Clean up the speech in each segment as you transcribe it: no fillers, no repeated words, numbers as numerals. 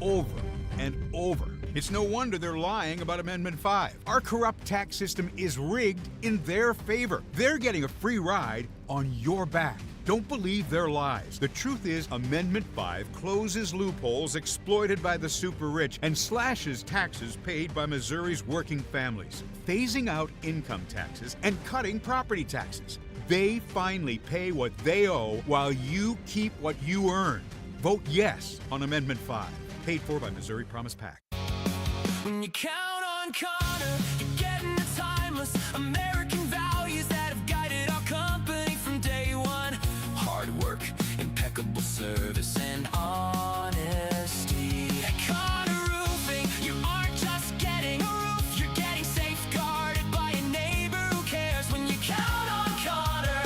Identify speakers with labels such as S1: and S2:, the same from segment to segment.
S1: over and over. It's no wonder they're lying about Amendment 5. Our corrupt tax system is rigged in their favor. They're getting a free ride on your back. Don't believe their lies. The truth is, Amendment 5 closes loopholes exploited by the super rich and slashes taxes paid by Missouri's working families, phasing out income taxes and cutting property taxes. They finally pay what they owe while you keep what you earn. Vote yes on Amendment 5. Paid for by Missouri Promise PAC.
S2: When you count on Connor, you're getting the timeless American values that have guided our company from day one. Hard work, impeccable service, and honesty. At Connor Roofing, you aren't just getting a roof, you're getting safeguarded by a neighbor who cares. When you count on Connor,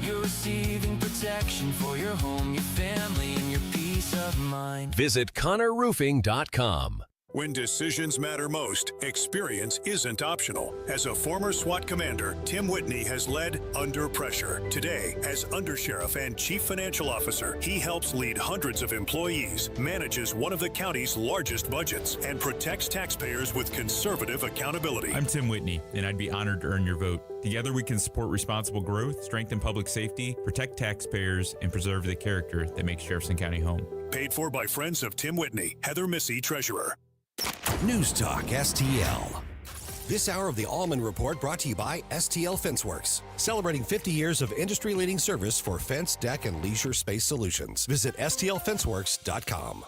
S2: you're receiving protection for your home, your family, and your peace of mind.
S3: Visit ConnorRoofing.com.
S4: When decisions matter most, experience isn't optional. As a former SWAT commander, Tim Whitney has led Under Pressure. Today, as Undersheriff and Chief Financial Officer, he helps lead hundreds of employees, manages one of the county's largest budgets, and protects taxpayers with conservative accountability.
S5: I'm Tim Whitney, and I'd be honored to earn your vote. Together we can support responsible growth, strengthen public safety, protect taxpayers, and preserve the character that makes Jefferson County home.
S4: Paid for by friends of Tim Whitney. Heather Missy, Treasurer.
S3: News Talk STL. This hour of the Allman Report brought to you by STL Fenceworks, celebrating 50 years of industry-leading service for fence, deck, and leisure space solutions. Visit stlfenceworks.com.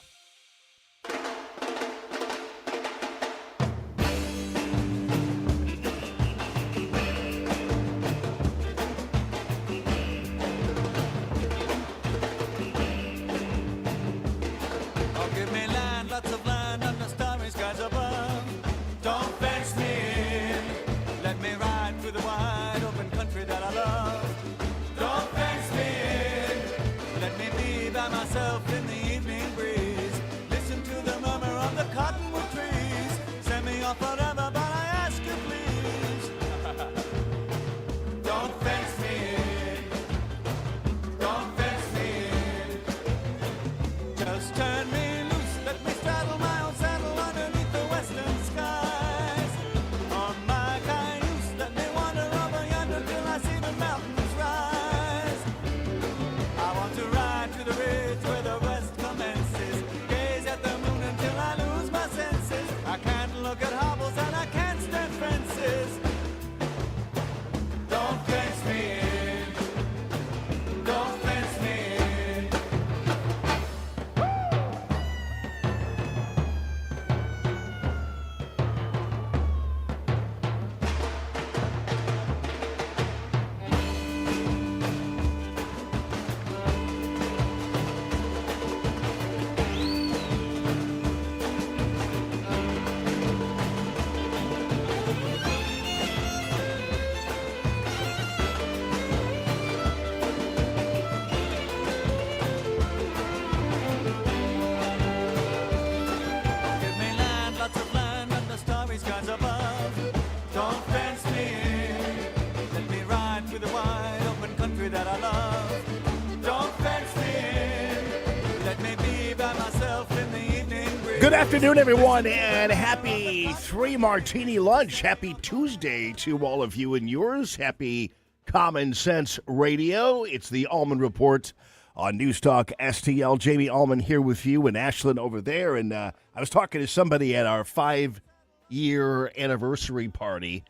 S6: Good afternoon, everyone, and happy Three Martini Lunch. Happy Tuesday to all of you and yours. Happy Common Sense Radio. It's the Allman Report on News Talk STL. Jamie Allman here with you and Ashlyn over there. And I was talking to somebody at our 5-year anniversary party.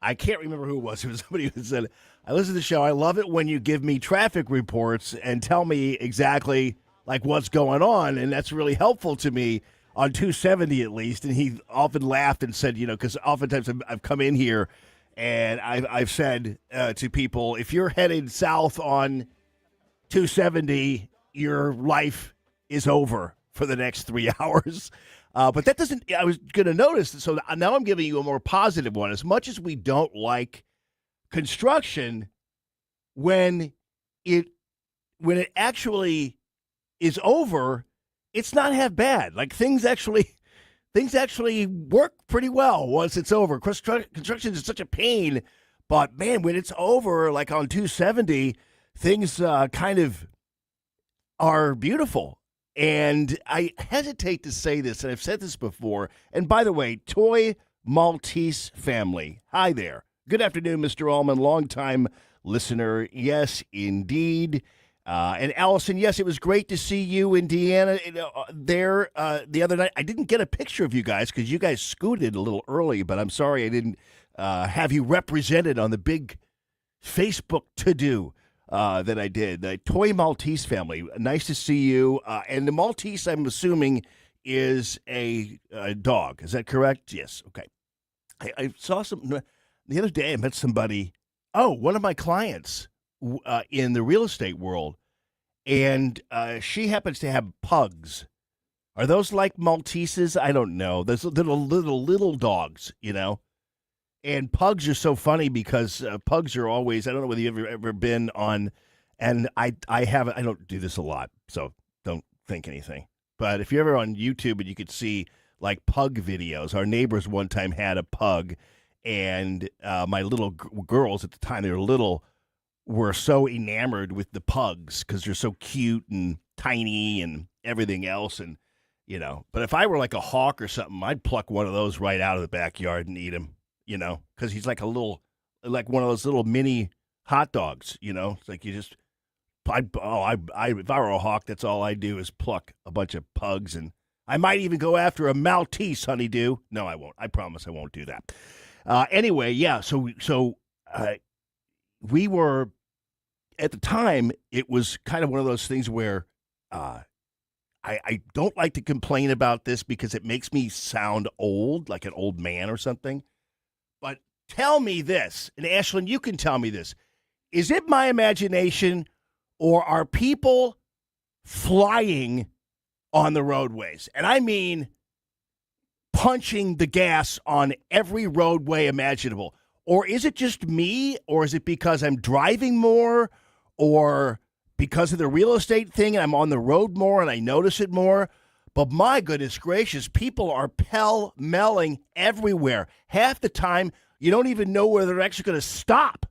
S6: I can't remember who it was. It was somebody who said, I listen to the show. I love it when you give me traffic reports and tell me exactly like what's going on. And that's really helpful to me. On 270 at least, and he often laughed and said, because oftentimes I've come in here and I've said to people, if you're headed south on 270, your life is over for the next 3 hours. But that doesn't, I was going to notice, so now I'm giving you a more positive one. As much as we don't like construction, when it actually is over, it's not half bad. Like things actually work pretty well once it's over. Construction is such a pain, but man, when it's over, like on 270, things kind of are beautiful. And I hesitate to say this, and I've said this before. And by the way, Toy Maltese family, hi there. Good afternoon, Mr. Allman, longtime listener. Yes, indeed. And Allison, yes, it was great to see you in Deanna there the other night. I didn't get a picture of you guys because you guys scooted a little early, but I'm sorry I didn't have you represented on the big Facebook to-do that I did. The Toy Maltese family, nice to see you. And the Maltese, I'm assuming, is a dog. Is that correct? Yes. Okay. I saw some the other day. I met somebody. Oh, one of my clients in the real estate world, and she happens to have pugs. Are those like Malteses? I don't know. Those little dogs, you know. And pugs are so funny because pugs are always. I don't know whether you've ever been on, and I haven't. I don't do this a lot, so don't think anything. But if you're ever on YouTube and you could see like pug videos, our neighbors one time had a pug, and my little girls at the time, they were little, were so enamored with the pugs because they're so cute and tiny and everything else. And, you know, but if I were like a hawk or something, I'd pluck one of those right out of the backyard and eat him, you know, because he's like like one of those little mini hot dogs, you know. It's like you just, if I were a hawk, that's all I do is pluck a bunch of pugs. And I might even go after a Maltese, honeydew. No, I won't. I promise I won't do that. Anyway, yeah, so we were, at the time, it was kind of one of those things where I don't like to complain about this because it makes me sound old, like an old man or something. But tell me this, and Ashlyn, you can tell me this. Is it my imagination, or are people flying on the roadways? And I mean punching the gas on every roadway imaginable. Or is it just me, or is it because I'm driving more, or because of the real estate thing and I'm on the road more and I notice it more? But my goodness gracious, people are pell-melling everywhere. Half the time, you don't even know where they're actually going to stop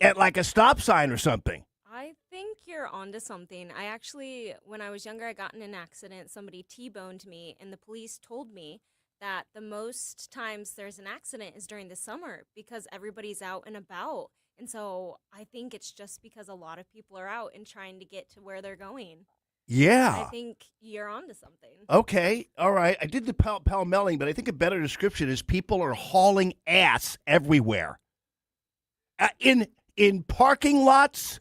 S6: at like a stop sign or something.
S7: I think you're onto something. I actually, when I was younger, I got in an accident. Somebody T-boned me, and the police told me that the most times there's an accident is during the summer because everybody's out and about. And so I think it's just because a lot of people are out and trying to get to where they're going.
S6: Yeah.
S7: I think you're onto something.
S6: Okay. All right. I did the pell-melling, but I think a better description is people are hauling ass everywhere. In parking lots,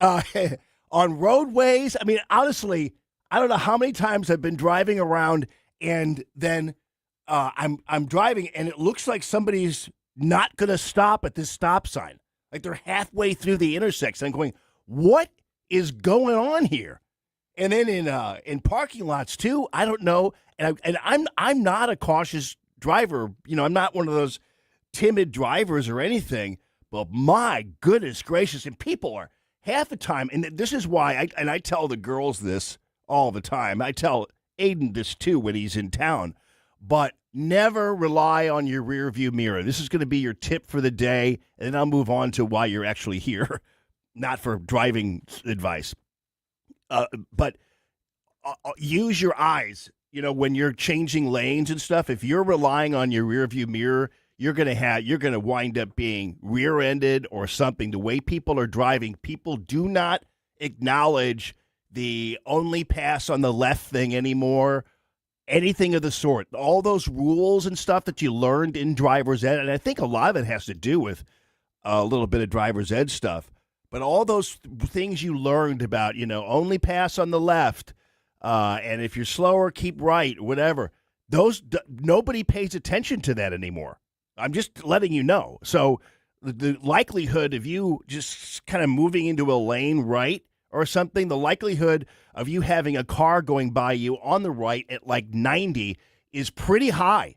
S6: on roadways. I mean, honestly, I don't know how many times I've been driving around and then I'm driving and it looks like somebody's not going to stop at this stop sign. Like they're halfway through the intersection. I'm going, what is going on here? And then in parking lots too, I don't know. And I'm not a cautious driver. You know, I'm not one of those timid drivers or anything. But my goodness gracious, and people are half the time, and this is why I tell the girls this all the time. I tell Aiden this too when he's in town. But never rely on your rear view mirror. This is going to be your tip for the day, and then I'll move on to why you're actually here, not for driving advice. But use your eyes, you know, when you're changing lanes and stuff. If you're relying on your rear view mirror, you're going to wind up being rear-ended or something. The way people are driving, people do not acknowledge the only pass on the left thing anymore. Anything of the sort. All those rules and stuff that you learned in driver's ed, and I think a lot of it has to do with a little bit of driver's ed stuff, but all those things you learned about, you know, only pass on the left, and if you're slower, keep right, whatever. Nobody pays attention to that anymore. I'm just letting you know. So the likelihood of you just kind of moving into a lane right or something, the likelihood of you having a car going by you on the right at like 90 is pretty high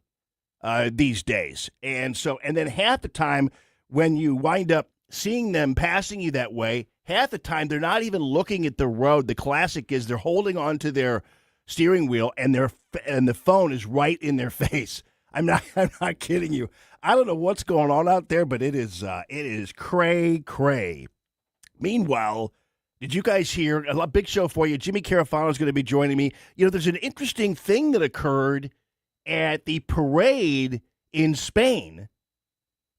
S6: these days. And then half the time when you wind up seeing them passing you that way, half the time they're not even looking at the road. The classic is they're holding on to their steering wheel and the phone is right in their face. I'm not kidding you. I don't know what's going on out there, but it is cray. Meanwhile, Did you guys hear? A big show for you. Jimmy Carafano is going to be joining me. There's an interesting thing that occurred at the parade in Spain,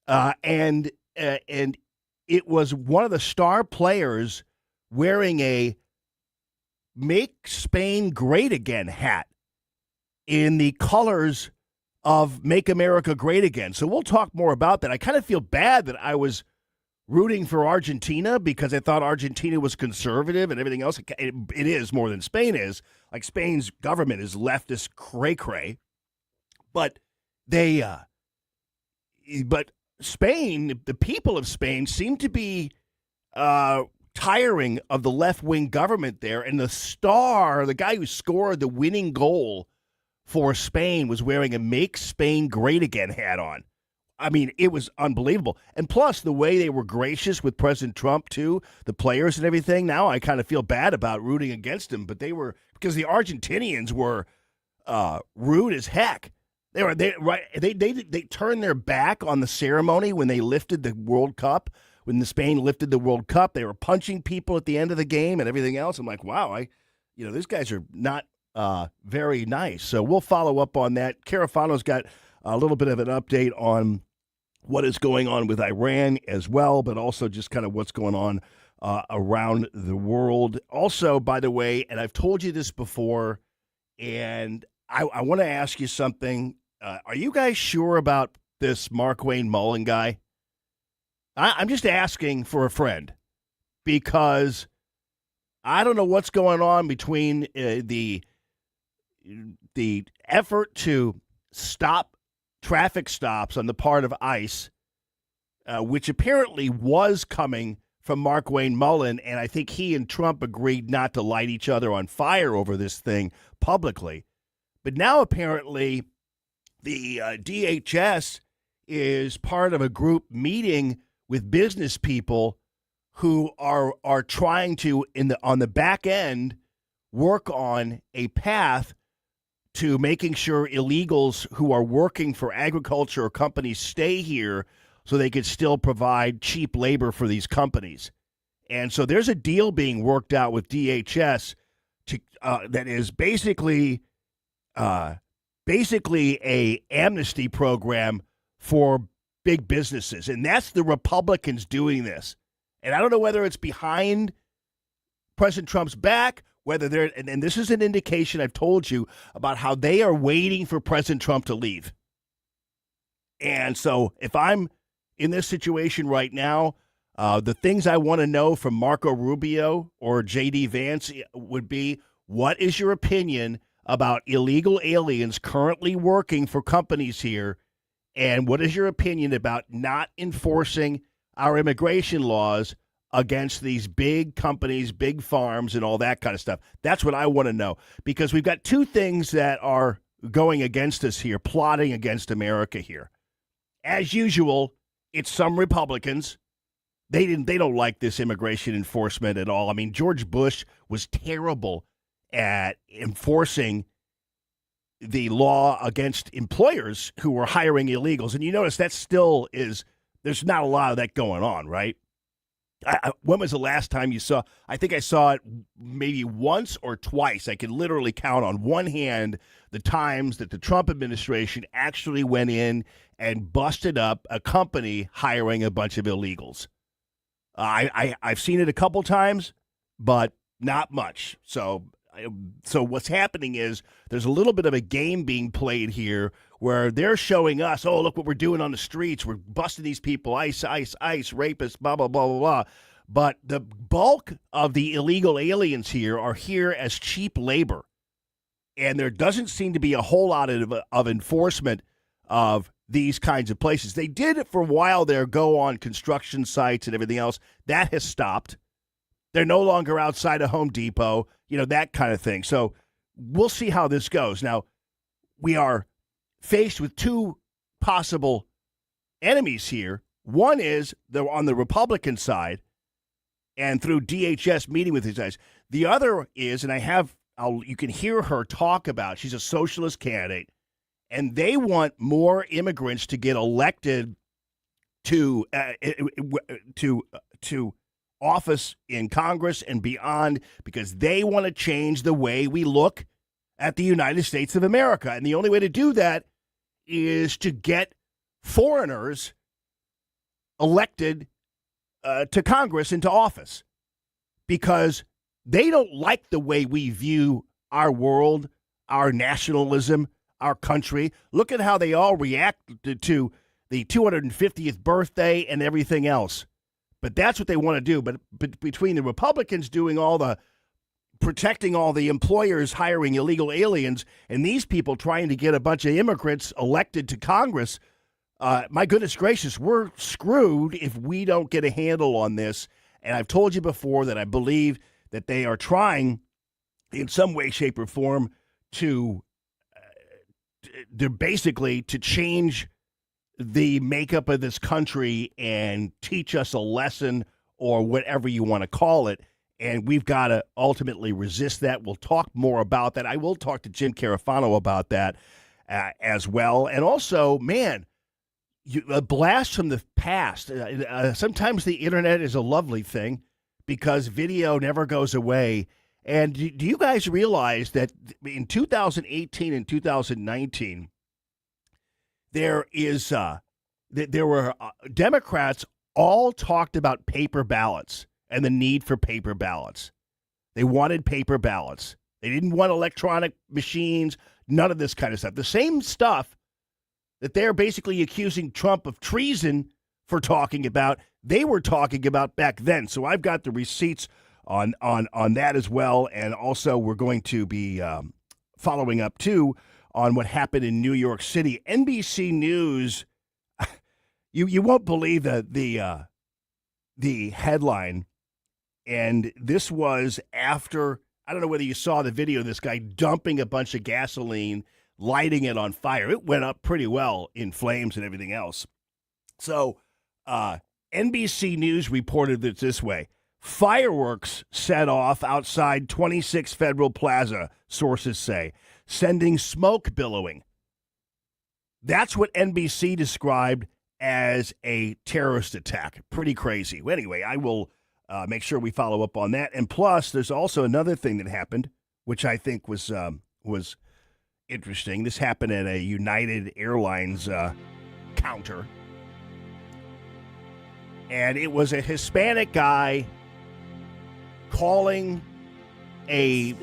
S6: and it was one of the star players wearing a "Make Spain Great Again" hat in the colors of "Make America Great Again." So we'll talk more about that. I kind of feel bad that I was rooting for Argentina because I thought Argentina was conservative and everything else. It is more than Spain is. Like, Spain's government is leftist cray-cray. But but Spain, the people of Spain seem to be tiring of the left-wing government there. And the guy who scored the winning goal for Spain was wearing a "Make Spain Great Again" hat on. I mean, it was unbelievable. And plus, the way they were gracious with President Trump, too, the players and everything. Now I kind of feel bad about rooting against him, but because the Argentinians were rude as heck. They turned their back on the ceremony when they lifted the World Cup. When Spain lifted the World Cup, they were punching people at the end of the game and everything else. I'm like, wow, these guys are not very nice. So we'll follow up on that. Carafano's got a little bit of an update on what is going on with Iran as well, but also just kind of what's going on around the world. Also, by the way, and I've told you this before, and I want to ask you something. Are you guys sure about this Markwayne Mullin guy? I'm just asking for a friend, because I don't know what's going on between the effort to stop traffic stops on the part of ICE, which apparently was coming from Markwayne Mullin, and I think he and Trump agreed not to light each other on fire over this thing publicly. But now apparently the DHS is part of a group meeting with business people who are trying to, on the back end, work on a path to making sure illegals who are working for agriculture or companies stay here so they could still provide cheap labor for these companies. And so there's a deal being worked out with DHS that is basically a amnesty program for big businesses. And that's the Republicans doing this. And I don't know whether it's behind President Trump's back, whether they're, and this is an indication, I've told you, about how they are waiting for President Trump to leave. And so if I'm in this situation right now, the things I want to know from Marco Rubio or J.D. Vance would be, what is your opinion about illegal aliens currently working for companies here? And what is your opinion about not enforcing our immigration laws against these big companies, big farms, and all that kind of stuff? That's what I want to know, because we've got two things that are going against us here, plotting against America here. As usual, it's some Republicans. They don't like this immigration enforcement at all. I mean, George Bush was terrible at enforcing the law against employers who were hiring illegals. And you notice that still is, there's not a lot of that going on, right? When was the last time you saw? I think I saw it maybe once or twice. I can literally count on one hand the times that the Trump administration actually went in and busted up a company hiring a bunch of illegals. I've seen it a couple times, but not much. So what's happening is there's a little bit of a game being played here where they're showing us, oh, look what we're doing on the streets. We're busting these people, ICE, rapists, blah, blah, blah, blah, blah. But the bulk of the illegal aliens here are here as cheap labor. And there doesn't seem to be a whole lot of enforcement of these kinds of places. They did for a while there go on construction sites and everything else. That has stopped. They're no longer outside of Home Depot, that kind of thing. So we'll see how this goes. Now, we are faced with two possible enemies here. One is they're on the Republican side and through DHS meeting with these guys. The other is, and you can hear her talk about, she's a socialist candidate, and they want more immigrants to get elected to office in Congress and beyond because they want to change the way we look at the United States of America. And the only way to do that is to get foreigners elected to Congress into office because they don't like the way we view our world, our nationalism, our country. Look at how they all reacted to the 250th birthday and everything else. But that's what they want to do. But between the Republicans doing all the protecting all the employers hiring illegal aliens and these people trying to get a bunch of immigrants elected to Congress, my goodness gracious, we're screwed if we don't get a handle on this. And I've told you before that I believe that they are trying in some way, shape, or form to they're basically to change the makeup of this country and teach us a lesson or whatever you want to call it. And we've got to ultimately resist that. We'll talk more about that. I will talk to Jim Carafano about that as well. And also, man, a blast from the past. Sometimes the internet is a lovely thing because video never goes away. And do you guys realize that in 2018 and 2019, there were Democrats all talked about paper ballots and the need for paper ballots. They wanted paper ballots. They didn't want electronic machines, none of this kind of stuff. The same stuff that they're basically accusing Trump of treason for talking about, they were talking about back then. So I've got the receipts on that as well. And also we're going to be following up, too, on what happened in New York City. NBC News, you won't believe the headline. And this was after, I don't know whether you saw the video, this guy dumping a bunch of gasoline, lighting it on fire. It went up pretty well in flames and everything else. So NBC News reported it this way. Fireworks set off outside 26 Federal Plaza, sources say, sending smoke billowing. That's what NBC described as a terrorist attack. Pretty crazy. Anyway, I will make sure we follow up on that. And plus, there's also another thing that happened, which I think was interesting. This happened at a United Airlines counter. And it was a Hispanic guy calling a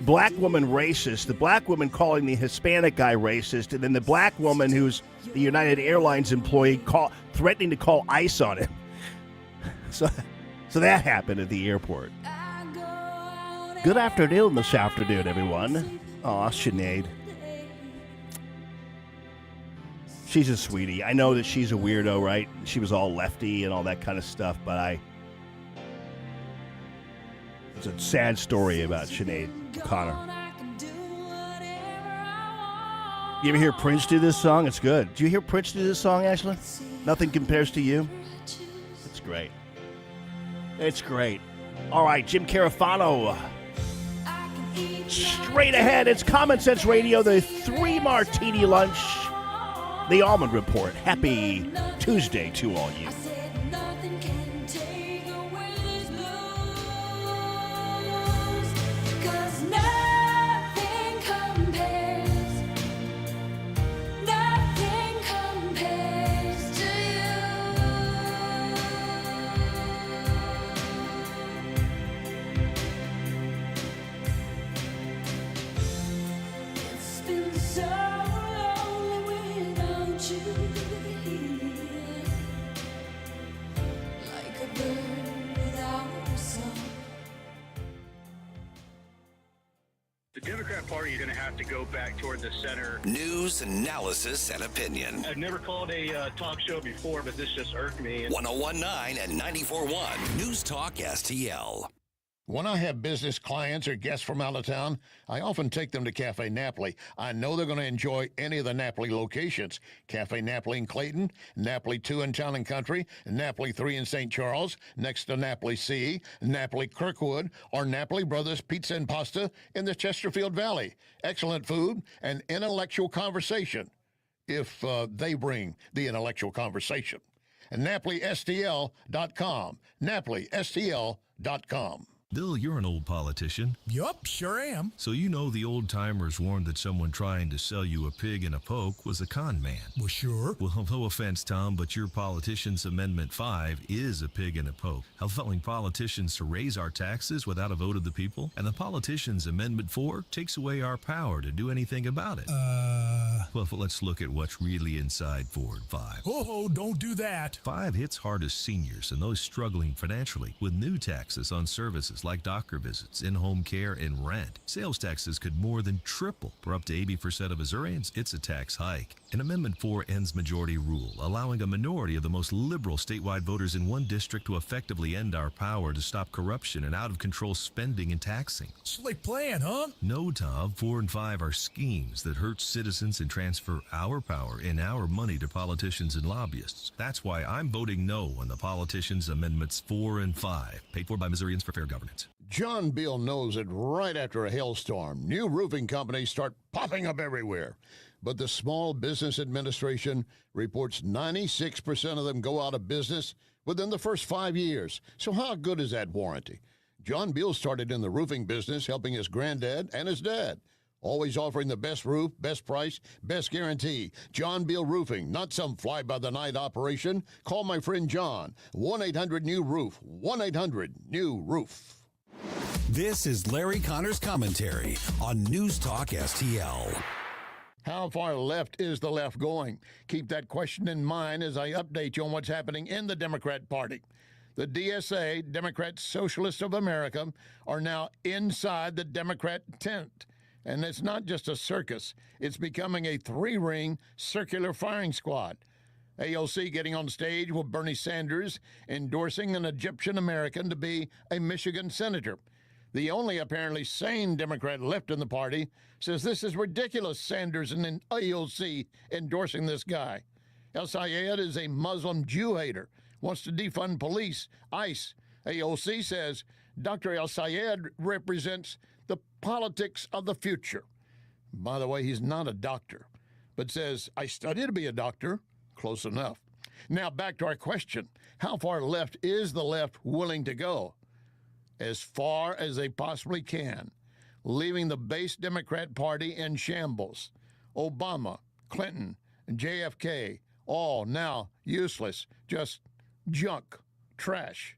S6: black woman racist, the black woman calling the Hispanic guy racist, and then the black woman who's the United Airlines employee threatening to call ICE on him. So that happened at the airport. Good afternoon this afternoon, everyone. Aw, Sinead. She's a sweetie. I know that she's a weirdo, right? She was all lefty and all that kind of stuff, but it's a sad story about Sinead O'Connor. You ever hear Prince do this song? It's good. Do you hear Prince do this song, Ashley? Nothing Compares to You? It's great. It's great. All right, Jim Carafano. Straight ahead, it's Common Sense Radio, the 3 Martini Lunch, the Allman Report. Happy Tuesday to all you.
S8: Democrat Party, you're going to have to go back toward the center.
S3: News, analysis, and opinion.
S8: I've never called a talk show before, but this just irked me.
S3: 101.9 and 94.1 News Talk STL.
S9: When I have business clients or guests from out of town, I often take them to Cafe Napoli. I know they're going to enjoy any of the Napoli locations. Cafe Napoli in Clayton, Napoli 2 in Town and Country, Napoli 3 in St. Charles, next to Napoli C, Napoli Kirkwood, or Napoli Brothers Pizza and Pasta in the Chesterfield Valley. Excellent food and intellectual conversation, if they bring the intellectual conversation. NapoliSTL.com. NapoliSTL.com.
S10: Bill, you're an old politician.
S11: Yup, sure am.
S10: So you know the old-timers warned that someone trying to sell you a pig in a poke was a con man.
S11: Well, sure.
S10: Well, no offense, Tom, but your politician's Amendment 5 is a pig in a poke, allowing politicians to raise our taxes without a vote of the people. And the politician's Amendment 4 takes away our power to do anything about it. Well, let's look at what's really inside Ford 5.
S11: Oh, don't do that.
S10: 5 hits hardest seniors and those struggling financially with new taxes on services like doctor visits, in-home care, and rent. Sales taxes could more than triple. For up to 80% of Missourians, it's a tax hike. And Amendment 4 ends majority rule, allowing a minority of the most liberal statewide voters in one district to effectively end our power to stop corruption and out-of-control spending and taxing.
S11: Slick plan, huh?
S10: No, Tom. 4 and 5 are schemes that hurt citizens and transfer our power and our money to politicians and lobbyists. That's why I'm voting no on the politicians' Amendments 4 and 5, paid for by Missourians for fair governance.
S9: John Beal knows that right after a hailstorm, new roofing companies start popping up everywhere. But the Small Business Administration reports 96% of them go out of business within the first 5 years. So how good is that warranty? John Beal started in the roofing business helping his granddad and his dad. Always offering the best roof, best price, best guarantee. John Beal Roofing, not some fly-by-the-night operation. Call my friend John, 1-800-NEW-ROOF, 1-800-NEW-ROOF.
S3: This is Larry Connor's commentary on News Talk STL.
S9: How far left is the left going? Keep that question in mind as I update you on what's happening in the Democrat Party. The DSA, Democrat Socialists of America, are now inside the Democrat tent. And it's not just a circus. It's becoming a 3-ring circular firing squad. AOC getting on stage with Bernie Sanders, endorsing an Egyptian American to be a Michigan senator. The only apparently sane Democrat left in the party says this is ridiculous, Sanders and AOC endorsing this guy. El Sayed is a Muslim Jew hater, wants to defund police, ICE. AOC says Dr. El Sayed represents the politics of the future. By the way, he's not a doctor, but says, I study to be a doctor. Close enough. Now back to our question. How far left is the left willing to go? As far as they possibly can, leaving the base Democrat Party in shambles. Obama, Clinton, and JFK, all now useless, just junk, trash.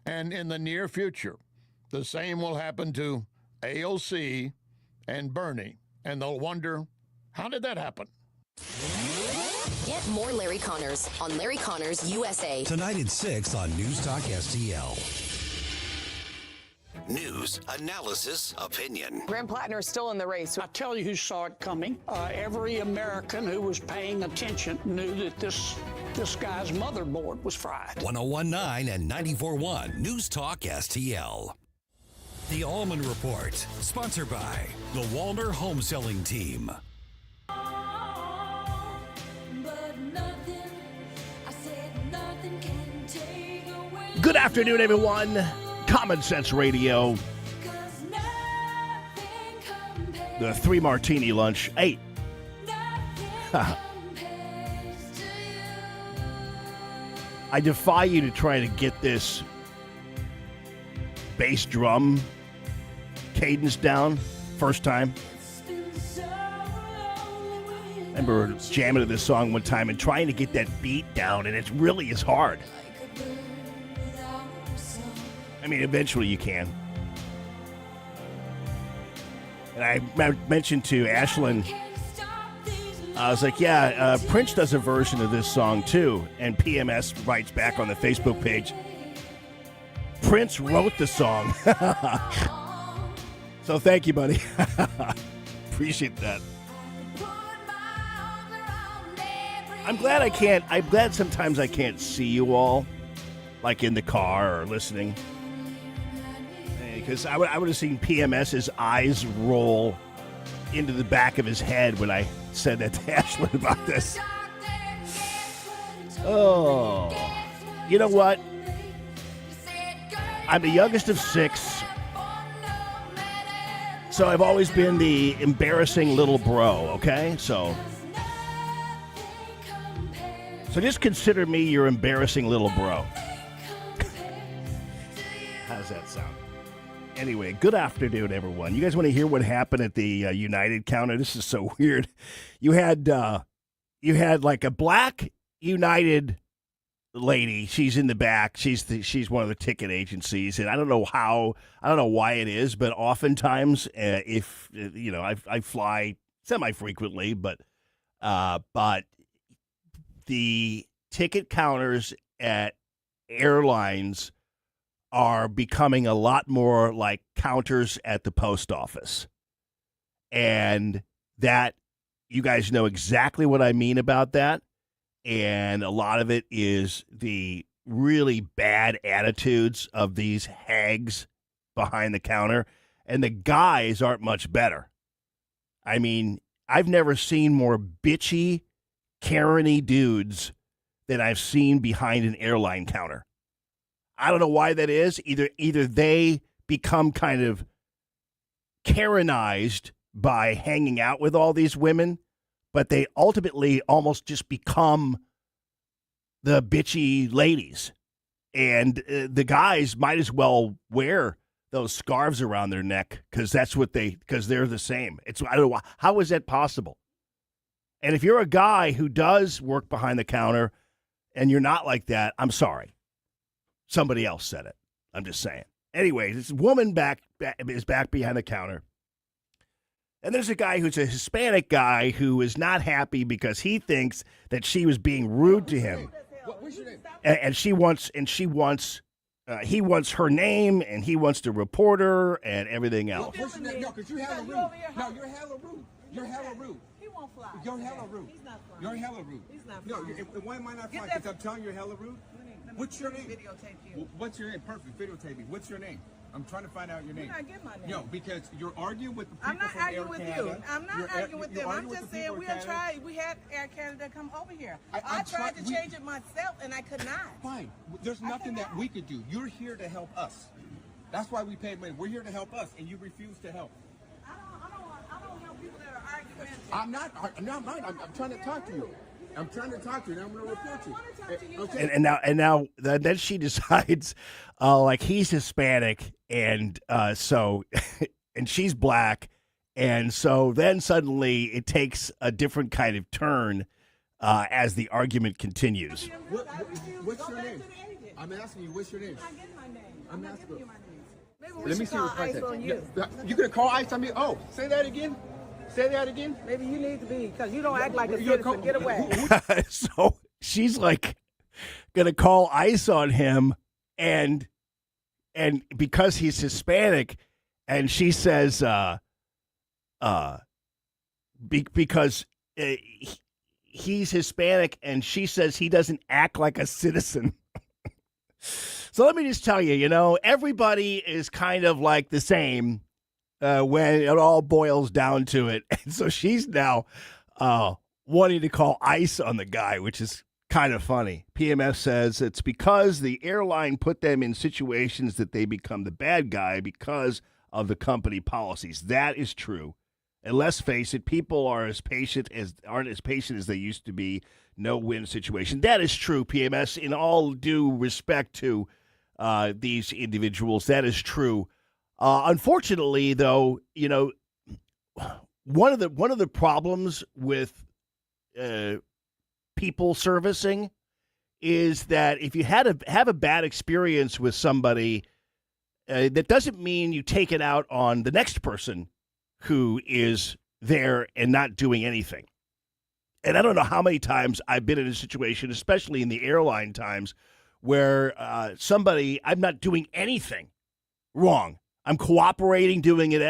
S9: And in the near future, the same will happen to AOC and Bernie, and they'll wonder, how did that happen?
S12: Get more Larry Connors on Larry Connors USA.
S3: Tonight at 6 on News Talk STL. News, analysis, opinion.
S13: Graham Plattner is still in the race.
S14: I tell you who saw it coming. Every American who was paying attention knew that this guy's motherboard was fried.
S3: 101.9 and 94.1 News Talk STL. The Allman Report, sponsored by the Walner Home Selling Team.
S6: Good afternoon, everyone. Common Sense Radio. The 3 martini lunch. 8. I defy you to try to get this bass drum cadence down first time. I remember jamming to this song one time and trying to get that beat down, and it really is hard. I mean, eventually you can. And I mentioned to Ashlyn, I was like, yeah, Prince does a version of this song too. And PMS writes back on the Facebook page, Prince wrote the song. So thank you, buddy. Appreciate that. I'm glad sometimes I can't see you all, like in the car or listening. Because I would have seen PMS's eyes roll into the back of his head when I said that to Ashlyn about this. Oh. You know what? I'm the youngest of 6. So I've always been the embarrassing little bro, okay? So So just consider me your embarrassing little bro. How's that sound? Anyway, good afternoon, everyone. You guys want to hear what happened at the United counter? This is so weird. You had like a black United lady. She's in the back. She's one of the ticket agencies, and I don't know why it is, but oftentimes, if I fly semi-frequently, but the ticket counters at airlines are becoming a lot more like counters at the post office. And that, you guys know exactly what I mean about that. And a lot of it is the really bad attitudes of these hags behind the counter. And the guys aren't much better. I mean, I've never seen more bitchy, Karen-y dudes than I've seen behind an airline counter. I don't know why that is. Either they become kind of Karenized by hanging out with all these women, but they ultimately almost just become the bitchy ladies. And the guys might as well wear those scarves around their neck because they're the same. I don't know how is that possible. And if you're a guy who does work behind the counter and you're not like that, I'm sorry. Somebody else said it. I'm just saying. Anyway, this woman is back behind the counter. And there's a guy who's a Hispanic guy who is not happy because he thinks that she was being rude to him.
S13: What's your name?
S6: And he wants her name, and he wants to report her and everything else.
S13: What's your name? No, because you're hella rude. No, you're hella rude. You're hella rude.
S15: He won't fly.
S13: You're hella rude.
S15: He's not flying.
S13: You're hella rude.
S15: He's not
S13: No,
S15: flying.
S13: why am I not flying? Because I'm telling you you're hella rude. What's your name?
S15: Videotape you.
S13: What's your name? Perfect. Videotape me. What's your name? I'm trying to find out your name.
S15: You're not getting my name.
S13: No, because you're arguing with the people
S15: I'm not
S13: from
S15: arguing
S13: Air
S15: with
S13: Canada.
S15: you. I'm not arguing with them. I'm just saying we had Air Canada come over here. I tried to change it myself and I could not.
S13: Fine. There's nothing that we could do. You're here to help us. That's why we pay money. We're here to help us, and you refuse to help.
S15: I don't help people that are arguing.
S13: I'm trying to talk to you. I'm trying to talk to you, and I'm going to report you.
S15: I want to talk to you.
S6: Okay. And then she decides, like he's Hispanic, and so, and she's black, and so then suddenly it takes a different kind of turn as the argument continues.
S13: What's your name? I'm asking you, what's your name?
S15: I'm not getting my name.
S13: I'm not asking you
S15: my name. Maybe
S13: Let me see what's right on you. You're going to call ICE on me? Oh, say that again. Say that again.
S15: Maybe you need to be, because you don't act like a citizen. Get away.
S6: So she's like gonna call ICE on him, and because he's Hispanic, and she says, because he's Hispanic, and she says he doesn't act like a citizen. So let me just tell you, everybody is kind of like the same. When it all boils down to it. And so she's now wanting to call ICE on the guy, which is kind of funny. PMS says it's because the airline put them in situations that they become the bad guy because of the company policies. That is true. And let's face it, people aren't as patient as they used to be. No-win situation. That is true, PMS. In all due respect to these individuals, that is true. Unfortunately, though, one of the problems with people servicing is that if you have a bad experience with somebody, that doesn't mean you take it out on the next person who is there and not doing anything. And I don't know how many times I've been in a situation, especially in the airline times, where I'm not doing anything wrong. I'm cooperating, doing it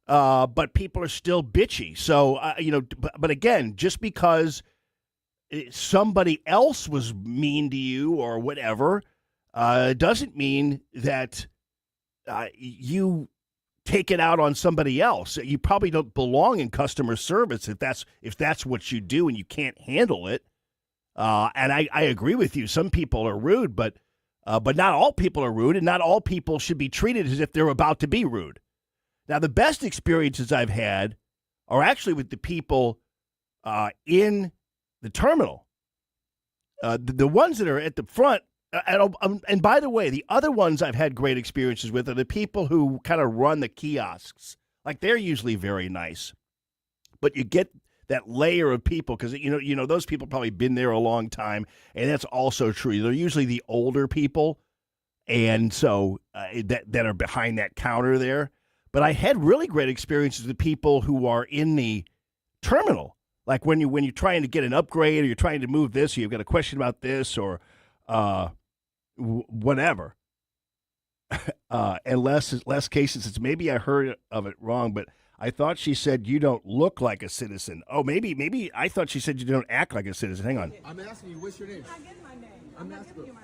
S6: but people are still bitchy. So, but again, just because somebody else was mean to you or whatever, doesn't mean that you take it out on somebody else. You probably don't belong in customer service if that's what you do and you can't handle it. And I agree with you. Some people are rude, but not all people are rude, and not all people should be treated as if they're about to be rude. Now, the best experiences I've had are actually with the people in the terminal. The ones that are at the front, and by the way, the other ones I've had great experiences with are the people who kind of run the kiosks. Like, they're usually very nice. But you get that layer of people because, those people probably been there a long time, and that's also true. They're usually the older people, and so that are behind that counter there. But I had really great experiences with people who are in the terminal. Like when you're trying to get an upgrade or you're trying to move this, or you've got a question about this or whatever. And less cases, it's maybe I heard of it wrong, but I thought she said you don't look like a citizen. Oh, maybe I thought she said you don't act like a citizen. Hang on.
S13: I'm asking you, what's your name?
S15: I'm not getting my name.
S13: I'm asking you.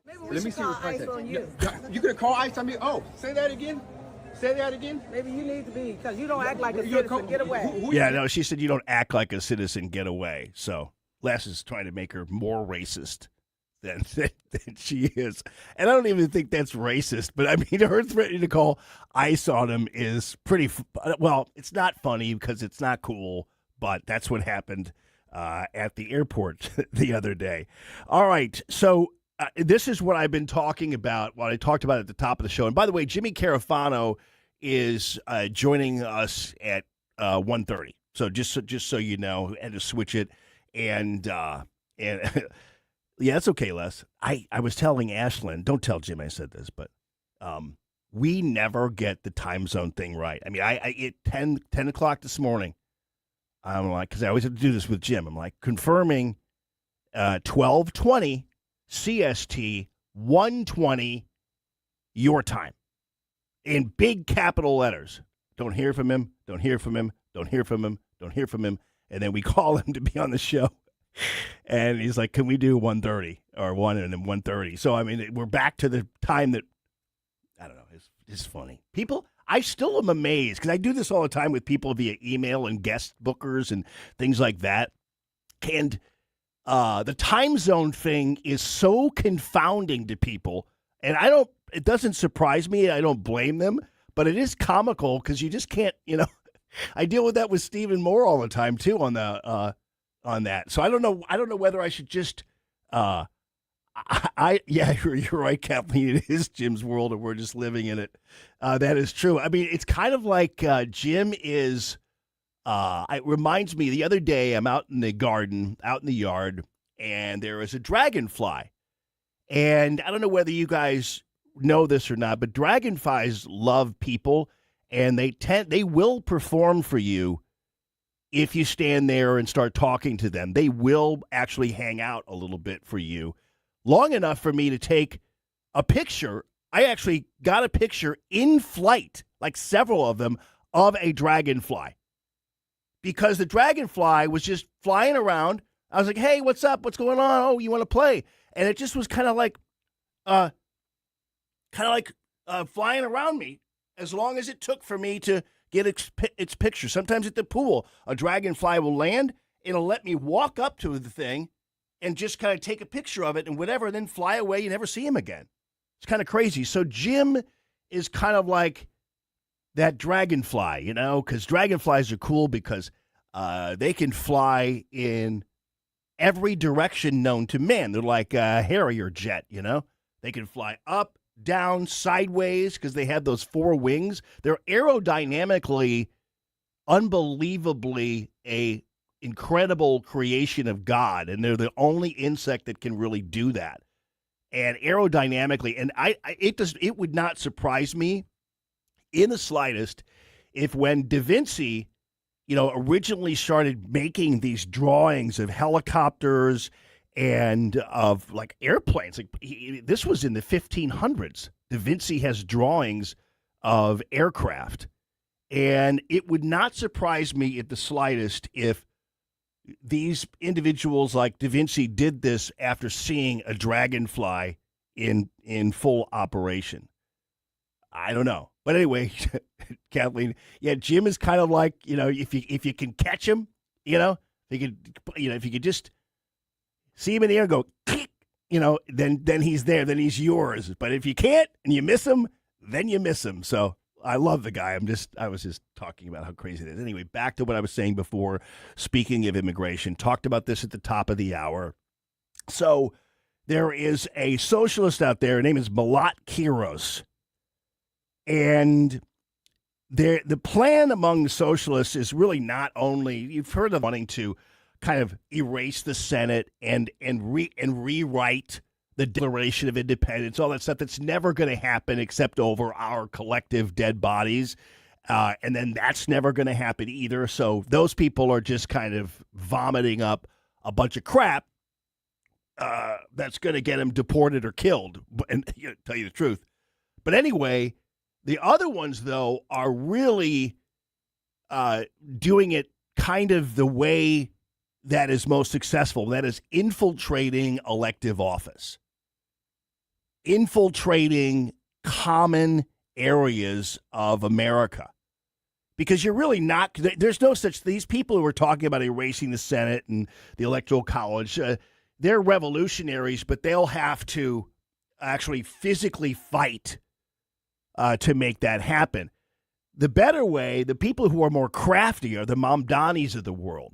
S15: Maybe we
S13: Let me
S15: should
S13: see
S15: call
S13: what's right
S15: ICE
S13: there.
S15: on you.
S13: You gonna call ICE on me? Oh, say that again. Say that again.
S15: Maybe you need to be, because you don't act like a citizen. Get away.
S6: Yeah, no, she said you don't act like a citizen. Get away. So Les is trying to make her more racist than she is. And I don't even think that's racist. But, I mean, her threatening to call ICE on him is pretty well, it's not funny because it's not cool. But that's what happened at the airport the other day. All right, so this is what I've been talking about, what I talked about at the top of the show. And by the way, Jimmy Carafano is joining us at 1:30. So just so you know, I had to switch it. And yeah, it's okay, Les. I was telling Ashlyn, don't tell Jim I said this, but we never get the time zone thing right. I mean, I at 10 o'clock this morning, I'm like, because I always have to do this with Jim. I'm like, confirming 12:20 CST, 1:20 your time, in big capital letters. Don't hear from him. Don't hear from him. Don't hear from him. Don't hear from him. And then we call him to be on the show. And he's like, can we do 1:30 or 1 and then 1:30? So, I mean, we're back to the time that, I don't know, it's funny. People, I still am amazed because I do this all the time with people via email and guest bookers and things like that. And the time zone thing is so confounding to people. And it doesn't surprise me. I don't blame them, but it is comical because you just can't, I deal with that with Stephen Moore all the time too on that. So I don't know whether I should just, yeah, you're right, Kathleen. It is Jim's world and we're just living in it. That is true. I mean, it's kind of like Jim is, it reminds me, the other day I'm out in the garden, out in the yard, and there is a dragonfly. And I don't know whether you guys know this or not, but dragonflies love people, and they will perform for you if you stand there and start talking to them. They will actually hang out a little bit for you, long enough for me to take a picture. I actually got a picture in flight, like several of them, of a dragonfly. Because the dragonfly was just flying around. I was like, hey, what's up? What's going on? Oh, you want to play? And it just was kind of like flying around me as long as it took for me to get its picture. Sometimes at the pool, a dragonfly will land. It'll let me walk up to the thing and just kind of take a picture of it and whatever, and then fly away. You never see him again. It's kind of crazy. So Jim is kind of like that dragonfly, because dragonflies are cool because they can fly in every direction known to man. They're like a Harrier jet, They can fly up, down, sideways because they have those 4 wings. They're aerodynamically, unbelievably a incredible creation of God, and they're the only insect that can really do that. And aerodynamically, and it would not surprise me in the slightest if when Da Vinci, originally started making these drawings of helicopters and of like airplanes, this was in the 1500s. Da Vinci has drawings of aircraft, and it would not surprise me at the slightest if these individuals like Da Vinci did this after seeing a dragonfly in full operation. I don't know. But anyway, Kathleen, yeah, Jim is kind of like, if you can catch him, if you could just see him in the air and go, then he's there, then he's yours. But if you can't and you miss him, then you miss him. So I love the guy. I was just talking about how crazy it is. Anyway, back to what I was saying before. Speaking of immigration, talked about this at the top of the hour. So there is a socialist out there. Her name is Malat Kiros. And the plan among the socialists is really not only, you've heard of wanting to kind of erase the Senate and rewrite the Declaration of Independence, all that stuff that's never going to happen except over our collective dead bodies. And then that's never going to happen either. So those people are just kind of vomiting up a bunch of crap that's going to get them deported or killed, and tell you the truth. But anyway, the other ones, though, are really doing it kind of the way that is most successful. That is infiltrating elective office, infiltrating common areas of America. Because you're really not, there's no such, these people who are talking about erasing the Senate and the Electoral College, they're revolutionaries, but they'll have to actually physically fight to make that happen. The better way, the people who are more crafty are the Mamdanis of the world.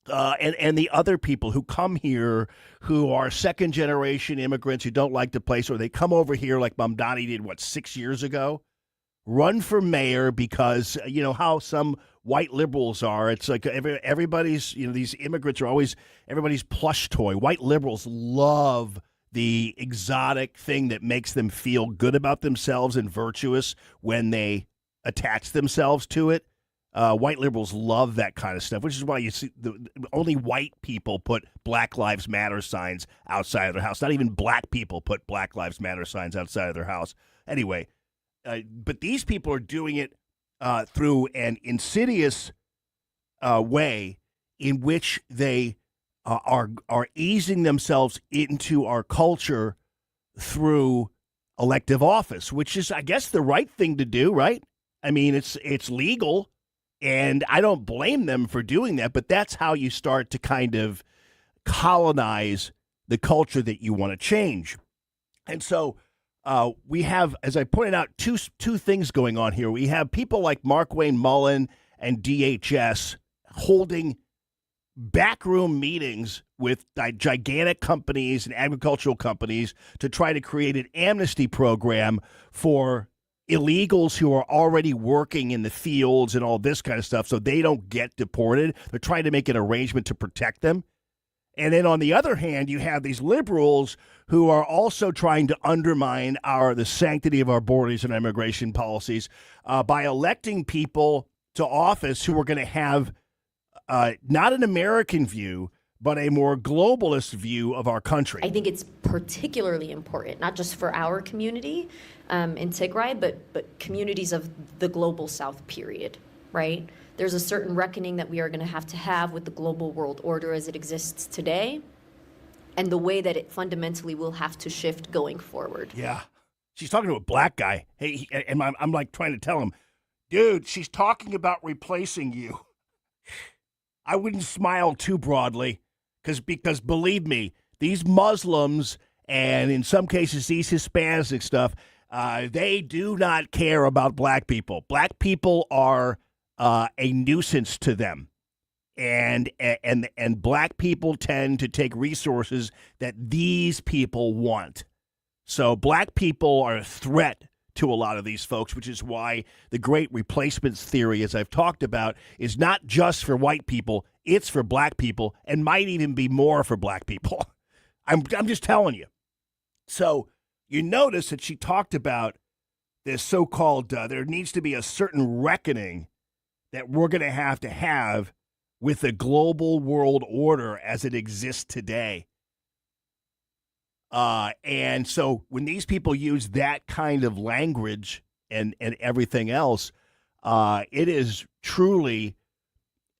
S6: And the other people who come here who are second-generation immigrants who don't like the place, or they come over here like Mamdani did, 6 years ago? Run for mayor because, you know, how some white liberals are. It's like everybody's, you know, these immigrants are always everybody's plush toy. White liberals love the exotic thing that makes them feel good about themselves and virtuous when they attach themselves to it. White liberals love that kind of stuff, which is why you see only white people put Black Lives Matter signs outside of their house. Not even black people put Black Lives Matter signs outside of their house. Anyway, but these people are doing it through an insidious way in which they are easing themselves into our culture through elective office, which is, I guess, the right thing to do, right? I mean, it's legal, and I don't blame them for doing that, but that's how you start to kind of colonize the culture that you want to change. And so we have, as I pointed out, two things going on here. We have people like Mark Wayne Mullen and DHS holding backroom meetings with gigantic companies and agricultural companies to try to create an amnesty program for illegals who are already working in the fields and all this kind of stuff so they don't get deported. They're trying to make an arrangement to protect them. And then on the other hand, you have these liberals who are also trying to undermine the sanctity of our borders and immigration policies by electing people to office who are going to have not an American view, but a more globalist view of our country.
S16: I think it's particularly important, not just for our community in Tigray, but communities of the global South, period, right? There's a certain reckoning that we are going to have with the global world order as it exists today and the way that it fundamentally will have to shift going forward.
S6: Yeah. She's talking to a black guy. Hey, and I'm like trying to tell him, dude, she's talking about replacing you. I wouldn't smile too broadly because believe me, these Muslims and in some cases these Hispanic stuff, they do not care about black people. Black people are a nuisance to them, and black people tend to take resources that these people want. So black people are a threat to a lot of these folks, which is why the great replacements theory, as I've talked about, is not just for white people, it's for black people, and might even be more for black people. I'm just telling you. So you notice that she talked about this so-called, there needs to be a certain reckoning that we're going to have with the global world order as it exists today. And so when these people use that kind of language and everything else, it is truly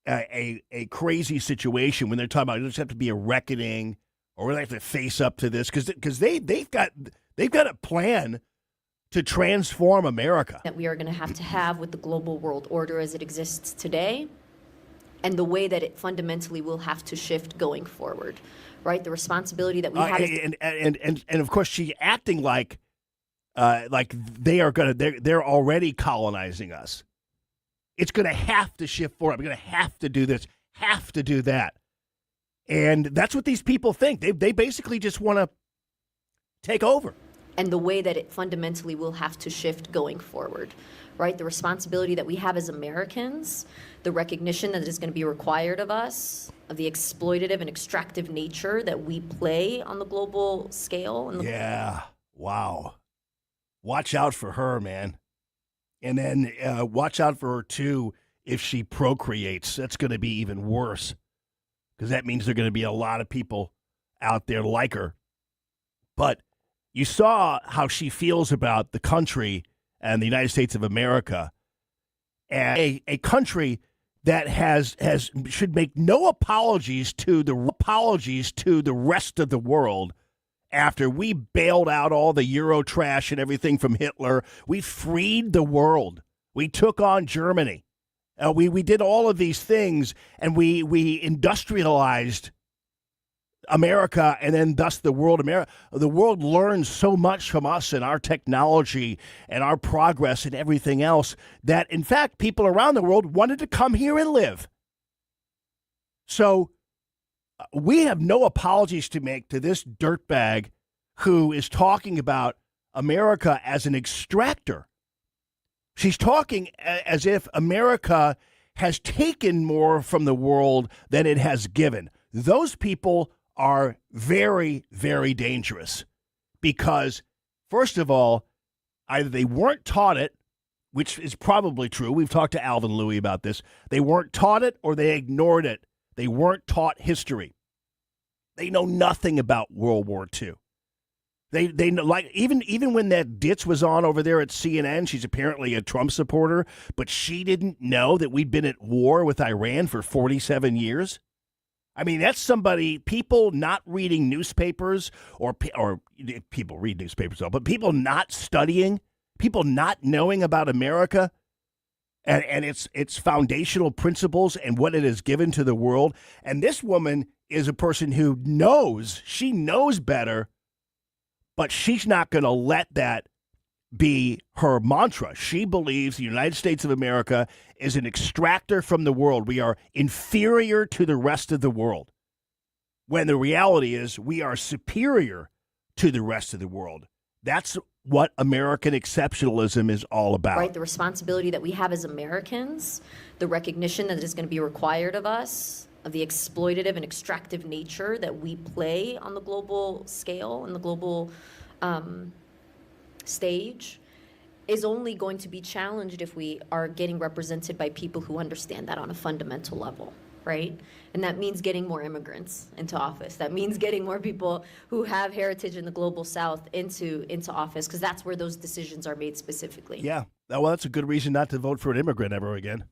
S6: a crazy situation when they're talking about there's have to be a reckoning or we have to face up to this because they've got a plan to transform America.
S16: That we are going to have with the global world order as it exists today and the way that it fundamentally will have to shift going forward, right? The responsibility that we have.
S6: And of course, she's acting like they're already colonizing us. It's going to have to shift forward. We're going to have to do this, have to do that. And that's what these people think. They basically just want to take over.
S16: And the way that it fundamentally will have to shift going forward, right? The responsibility that we have as Americans, the recognition that is going to be required of us, of the exploitative and extractive nature that we play on the global scale.
S6: Yeah. Wow. Watch out for her, man. And then watch out for her, too, if she procreates. That's going to be even worse, because that means there are going to be a lot of people out there like her. But you saw how she feels about the country and the United States of America, and a country that should make no apologies to the rest of the world. After we bailed out all the Euro trash and everything from Hitler, we freed the world. We took on Germany. We did all of these things, and we industrialized America, and then thus the world. The world learned so much from us and our technology and our progress and everything else that, in fact, people around the world wanted to come here and live. So we have no apologies to make to this dirtbag who is talking about America as an extractor. She's talking as if America has taken more from the world than it has given. Those people are very, very dangerous because, first of all, either they weren't taught it, which is probably true. We've talked to Alvin Louie about this. They weren't taught it or they ignored it. They weren't taught history. They know nothing about World War II. They know, like even when that ditz was on over there at CNN, she's apparently a Trump supporter, but she didn't know that we'd been at war with Iran for 47 years. I mean, that's somebody, people not reading newspapers, or people read newspapers, but people not studying, people not knowing about America and its foundational principles and what it has given to the world. And this woman is a person who knows, she knows better, but she's not going to let that be her mantra. She believes the United States of America is an extractor from the world. We are inferior to the rest of the world, when the reality is we are superior to the rest of the world. That's what American exceptionalism is all about.
S16: Right, the responsibility that we have as Americans, the recognition that is going to be required of us, of the exploitative and extractive nature that we play on the global scale and the global stage, is only going to be challenged if we are getting represented by people who understand that on a fundamental level, right? And that means getting more immigrants into office. That means getting more people who have heritage in the global South into office, because that's where those decisions are made specifically.
S6: Yeah, well, that's a good reason not to vote for an immigrant ever again.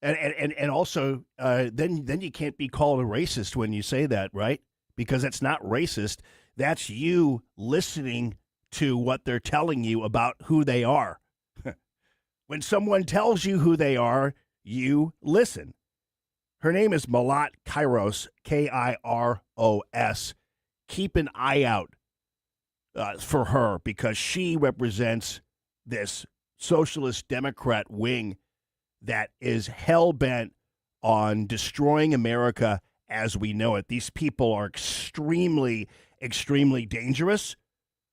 S6: And also, then you can't be called a racist when you say that, right? Because that's not racist. That's you listening to what they're telling you about who they are. When someone tells you who they are, you listen. Her name is Malat Kairos, K-I-R-O-S. Keep an eye out for her, because she represents this socialist Democrat wing that is hell-bent on destroying America as we know it. These people are extremely, extremely dangerous.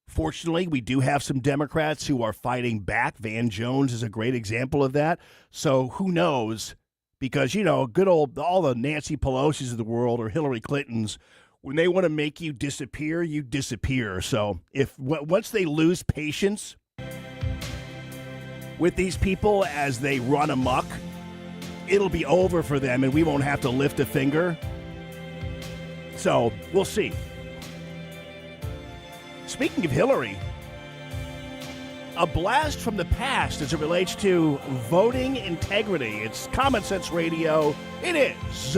S6: Fortunately, we do have some Democrats who are fighting back. Van Jones is a great example of that. So who knows? Because, you know, good old, all the Nancy Pelosi's of the world or Hillary Clintons, when they want to make you disappear, you disappear. So once they lose patience with these people as they run amok, it'll be over for them and we won't have to lift a finger. So we'll see. Speaking of Hillary, a blast from the past as it relates to voting integrity. It's Common Sense Radio. It is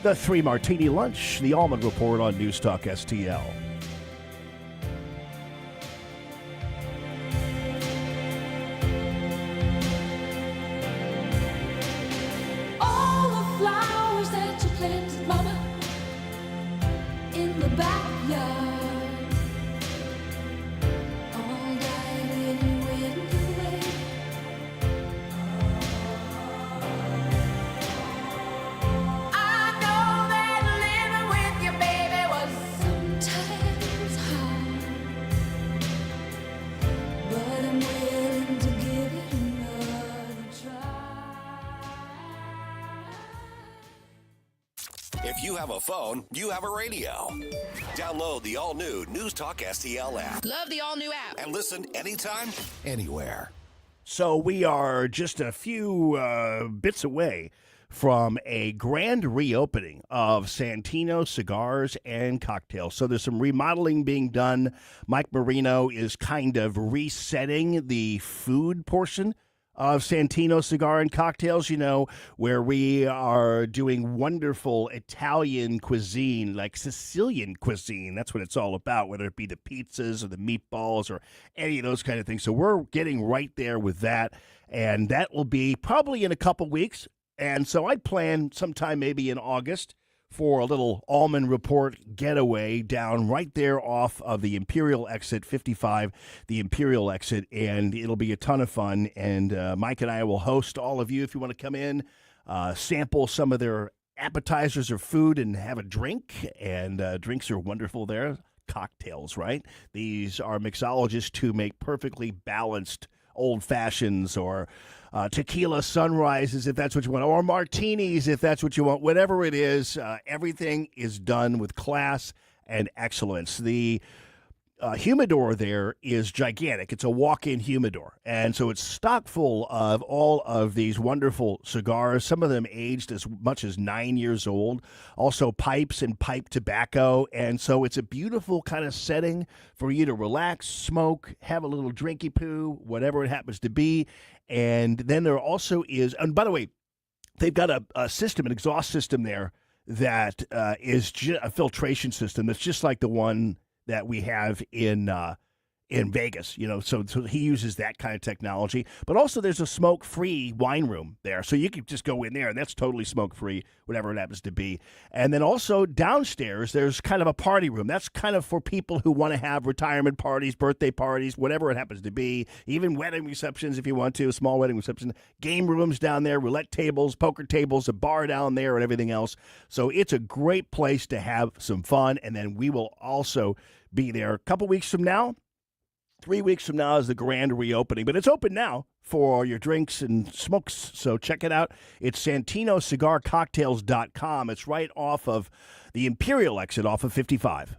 S6: the 3 Martini Lunch, the Allman Report on News Talk STL.
S2: All the flowers that you planted, Mama, in the backyard. I know that
S3: If you have a phone, you have a radio. Download the all-new News Talk STL app.
S12: Love the all-new app.
S3: And listen anytime, anywhere.
S6: So we are just a few bits away from a grand reopening of Santino Cigars and Cocktails. So there's some remodeling being done. Mike Marino is kind of resetting the food portion of Santino Cigar and Cocktails, where we are doing wonderful Italian cuisine, like Sicilian cuisine. That's what it's all about, whether it be the pizzas or the meatballs or any of those kind of things. So we're getting right there with that, and that will be probably in a couple weeks. And so I plan sometime maybe in August for a little Allman Report getaway down right there off of the Imperial Exit 55, the Imperial Exit, and it'll be a ton of fun. And Mike and I will host all of you if you want to come in, sample some of their appetizers or food and have a drink. And drinks are wonderful there. Cocktails, right? These are mixologists who make perfectly balanced old fashions or tequila sunrises, if that's what you want, or martinis, if that's what you want. Whatever it is, everything is done with class and excellence. The humidor there is gigantic. It's a walk-in humidor, and so it's stock full of all of these wonderful cigars, some of them aged as much as 9 years old, also pipes and pipe tobacco, and so it's a beautiful kind of setting for you to relax, smoke, have a little drinky-poo, whatever it happens to be. And then there also is, and by the way, they've got a system, an exhaust system there that is a filtration system that's just like the one that we have in Vegas, so he uses that kind of technology. But also there's a smoke-free wine room there, so you can just go in there, and that's totally smoke-free, whatever it happens to be. And then also downstairs, there's kind of a party room. That's kind of for people who want to have retirement parties, birthday parties, whatever it happens to be, even wedding receptions if you want to, a small wedding reception. Game rooms down there, roulette tables, poker tables, a bar down there, and everything else. So it's a great place to have some fun, and then we will also be there a couple weeks from now. 3 weeks from now is the grand reopening, but it's open now for your drinks and smokes, so check it out. It's SantinoCigarCocktails.com. It's right off of the Imperial Exit off of 55.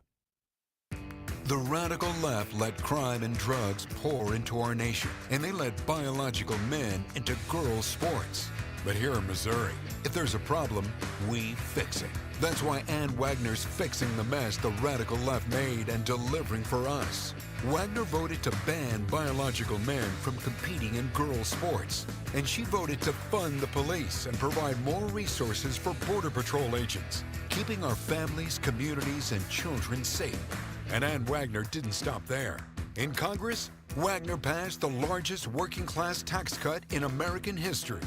S17: The radical left let crime and drugs pour into our nation, and they let biological men into girls' sports. But here in Missouri, if there's a problem, we fix it. That's why Ann Wagner's fixing the mess the radical left made and delivering for us. Wagner voted to ban biological men from competing in girls' sports. And she voted to fund the police and provide more resources for Border Patrol agents, keeping our families, communities, and children safe. And Ann Wagner didn't stop there. In Congress, Wagner passed the largest working-class tax cut in American history,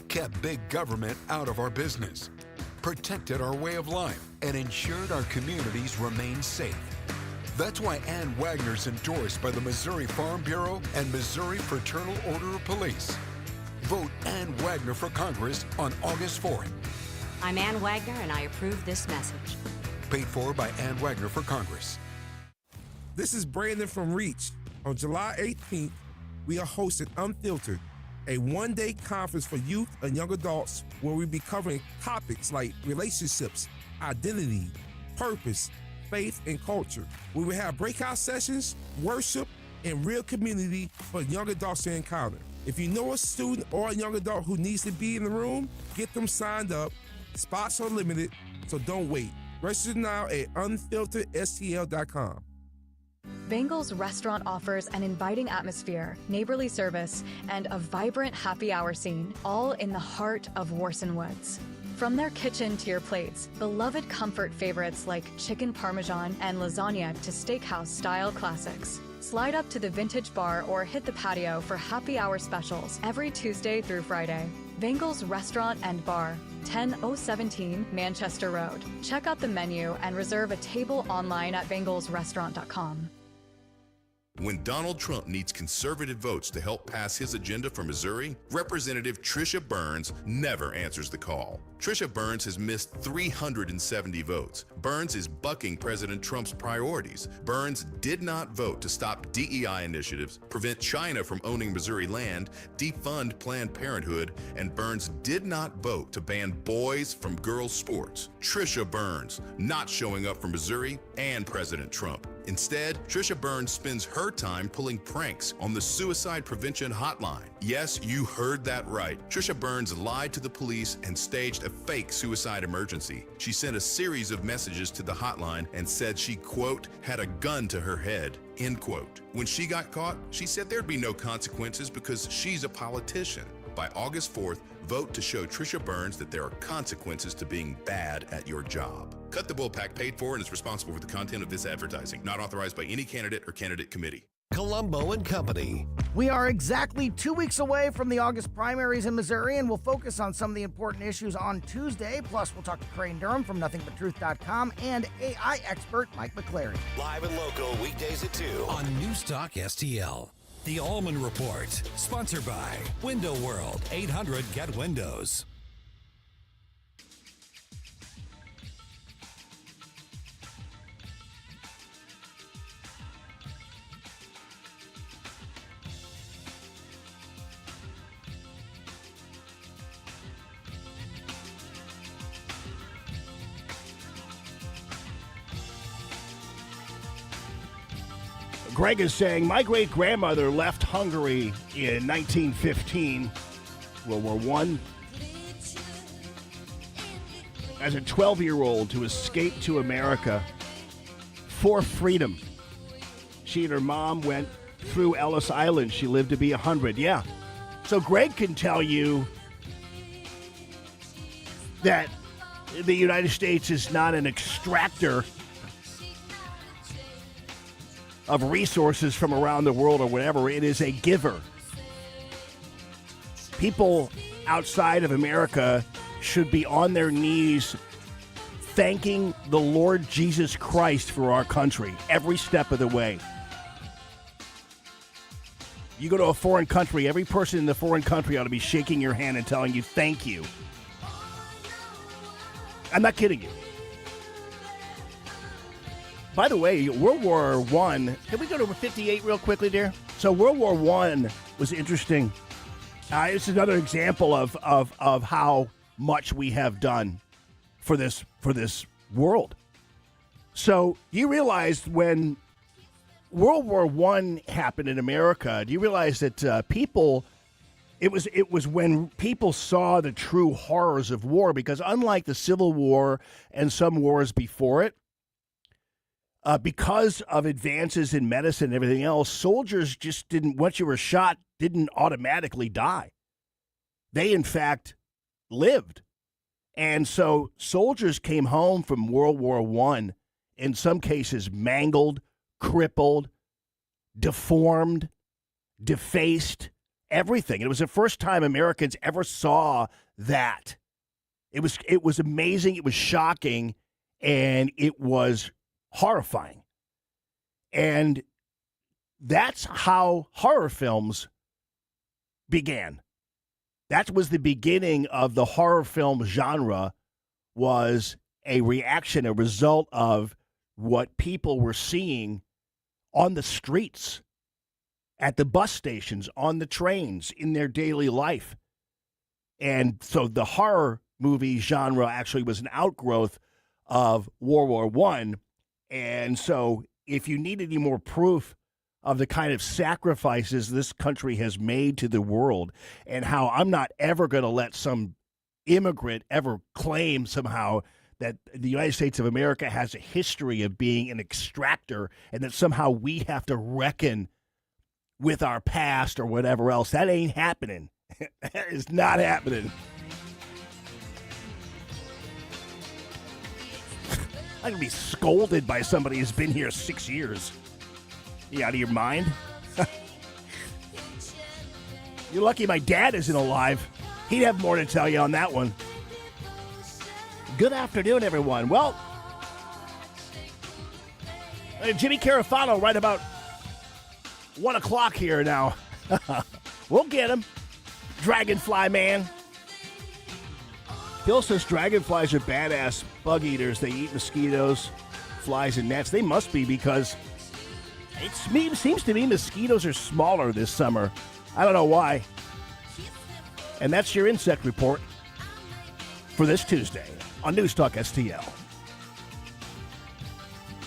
S17: kept big government out of our business, protected our way of life, and ensured our communities remain safe. That's why Ann Wagner's endorsed by the Missouri Farm Bureau and Missouri Fraternal Order of Police. Vote Ann Wagner for Congress on August 4th.
S18: I'm Ann Wagner, and I approve this message.
S17: Paid for by Ann Wagner for Congress.
S19: This is Brandon from Reach. On July 18th, we are hosting Unfiltered, a one-day conference for youth and young adults where we'll be covering topics like relationships, identity, purpose, faith, and culture. We will have breakout sessions, worship, and real community for young adults to encounter. If you know a student or a young adult who needs to be in the room, get them signed up. Spots are limited, so don't wait. Register now at unfilteredstl.com.
S20: Bengal's restaurant offers an inviting atmosphere, neighborly service, and a vibrant happy hour scene, all in the heart of Warson Woods. From their kitchen to your plates, beloved comfort favorites like chicken parmesan and lasagna to steakhouse-style classics. Slide up to the vintage bar or hit the patio for happy hour specials every Tuesday through Friday. Bengal's Restaurant and Bar, 10017 Manchester Road. Check out the menu and reserve a table online at bengalsrestaurant.com.
S21: When Donald Trump needs conservative votes to help pass his agenda for Missouri, Representative Trisha Burns never answers the call. Trisha Burns has missed 370 votes. Burns is bucking President Trump's priorities. Burns did not vote to stop DEI initiatives, prevent China from owning Missouri land, defund Planned Parenthood, and Burns did not vote to ban boys from girls' sports. Trisha Burns not showing up for Missouri and President Trump. Instead, Trisha Burns spends her time pulling pranks on the suicide prevention hotline. Yes, you heard that right. Trisha Burns lied to the police and staged a fake suicide emergency. She sent a series of messages to the hotline and said she, quote, had a gun to her head, end quote. When she got caught, she said there'd be no consequences because she's a politician. By August 4th, vote to show Trisha Burns that there are consequences to being bad at your job. Cut the Bullpack paid for and is responsible for the content of this advertising. Not authorized by any candidate or candidate committee.
S3: Colombo and Company.
S22: We are exactly 2 weeks away from the August primaries in Missouri, and we'll focus on some of the important issues on Tuesday. Plus, we'll talk to Crane Durham from NothingButTruth.com and AI expert Mike McClary.
S3: Live and local weekdays at 2 on Newstalk STL. The Allman Report, sponsored by Window World, 800 Get Windows.
S6: Greg is saying, my great-grandmother left Hungary in 1915, World War I, as a 12-year-old to escape to America for freedom. She and her mom went through Ellis Island. She lived to be 100. Yeah. So Greg can tell you that the United States is not an extractor of resources from around the world or whatever. It is a giver. People outside of America should be on their knees thanking the Lord Jesus Christ for our country every step of the way. You go to a foreign country, every person in the foreign country ought to be shaking your hand and telling you thank you. I'm not kidding you. By the way, World War I, can we go to 58 real quickly, dear? So World War I was interesting. It's another example of how much we have done for this world. So you realize when World War I happened in America, do you realize that people, it was when people saw the true horrors of war, because unlike the Civil War and some wars before it, because of advances in medicine and everything else, soldiers just didn't, once you were shot, didn't automatically die. They, in fact, lived. And so soldiers came home from World War I, in some cases mangled, crippled, deformed, defaced, everything. It was the first time Americans ever saw that. It was amazing, it was shocking, and it was horrifying. And that's how horror films began. That was the beginning of the horror film genre, was a reaction, a result of what people were seeing on the streets, at the bus stations, on the trains, in their daily life. And so the horror movie genre actually was an outgrowth of World War I. And so if you need any more proof of the kind of sacrifices this country has made to the world, and how I'm not ever going to let some immigrant ever claim somehow that the United States of America has a history of being an extractor and that somehow we have to reckon with our past or whatever else, that ain't happening. That is not happening. I'm going to be scolded by somebody who's been here 6 years. You out of your mind? You're lucky my dad isn't alive. He'd have more to tell you on that one. Good afternoon, everyone. Well, Jimmy Carafano right about 1 o'clock here now. We'll get him. Dragonfly man. Bill says dragonflies are badass bug eaters. They eat mosquitoes, flies, and gnats. They must be because it seems to me mosquitoes are smaller this summer. I don't know why. And that's your insect report for this Tuesday on News Talk STL.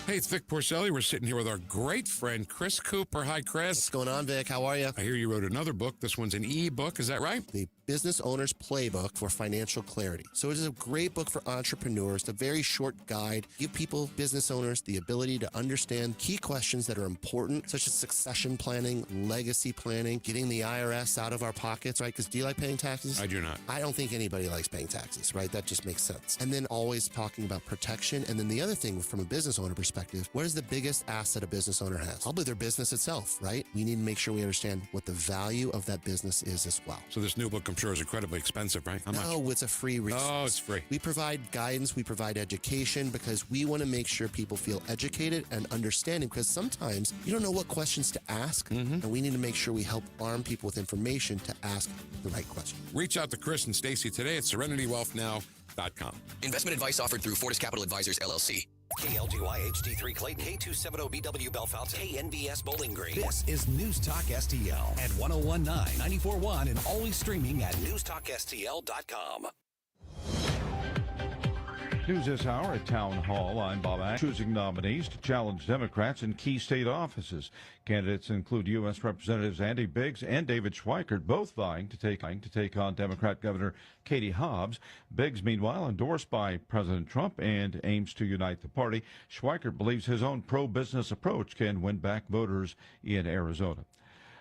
S1: Hey, it's Vic Porcelli. We're sitting here with our great friend, Chris Cooper. Hi, Chris.
S5: What's going on, Vic? How are you?
S1: I hear you wrote another book. This one's an e-book. Is that right?
S5: The Business Owner's Playbook for Financial Clarity. So it is a great book for entrepreneurs, a very short guide. Give people, business owners, the ability to understand key questions that are important, such as succession planning, legacy planning, getting the IRS out of our pockets, right? Because do you like paying taxes?
S1: I do not.
S5: I don't think anybody likes paying taxes, right? That just makes sense. And then always talking about protection. And then the other thing from a business owner perspective, what is the biggest asset a business owner has? Probably their business itself, right? We need to make sure we understand what the value of that business is as well.
S1: So this new book, I'm sure, is incredibly expensive, right? How much?
S5: No, it's a free resource.
S1: Oh, it's free.
S5: We provide guidance, we provide education because we want to make sure people feel educated and understanding because sometimes you don't know what questions to ask, and we need to make sure we help arm people with information to ask the right question.
S1: Reach out to Chris and Stacy today at SerenityWealthNow.com.
S3: Investment advice offered through Fortis Capital Advisors, LLC. KLGY HD3 Clayton, K270BW Bellefonte, KNBS Bowling Green. This is News Talk STL at 1019, 94.1, and always streaming at newstalkstl.com.
S23: News this hour at Town Hall. I'm Bob Ash. Choosing nominees to challenge Democrats in key state offices. Candidates include U.S. Representatives Andy Biggs and David Schweikert, both vying to take on Democrat Governor Katie Hobbs. Biggs, meanwhile, endorsed by President Trump and aims to unite the party. Schweikert believes his own pro-business approach can win back voters in Arizona.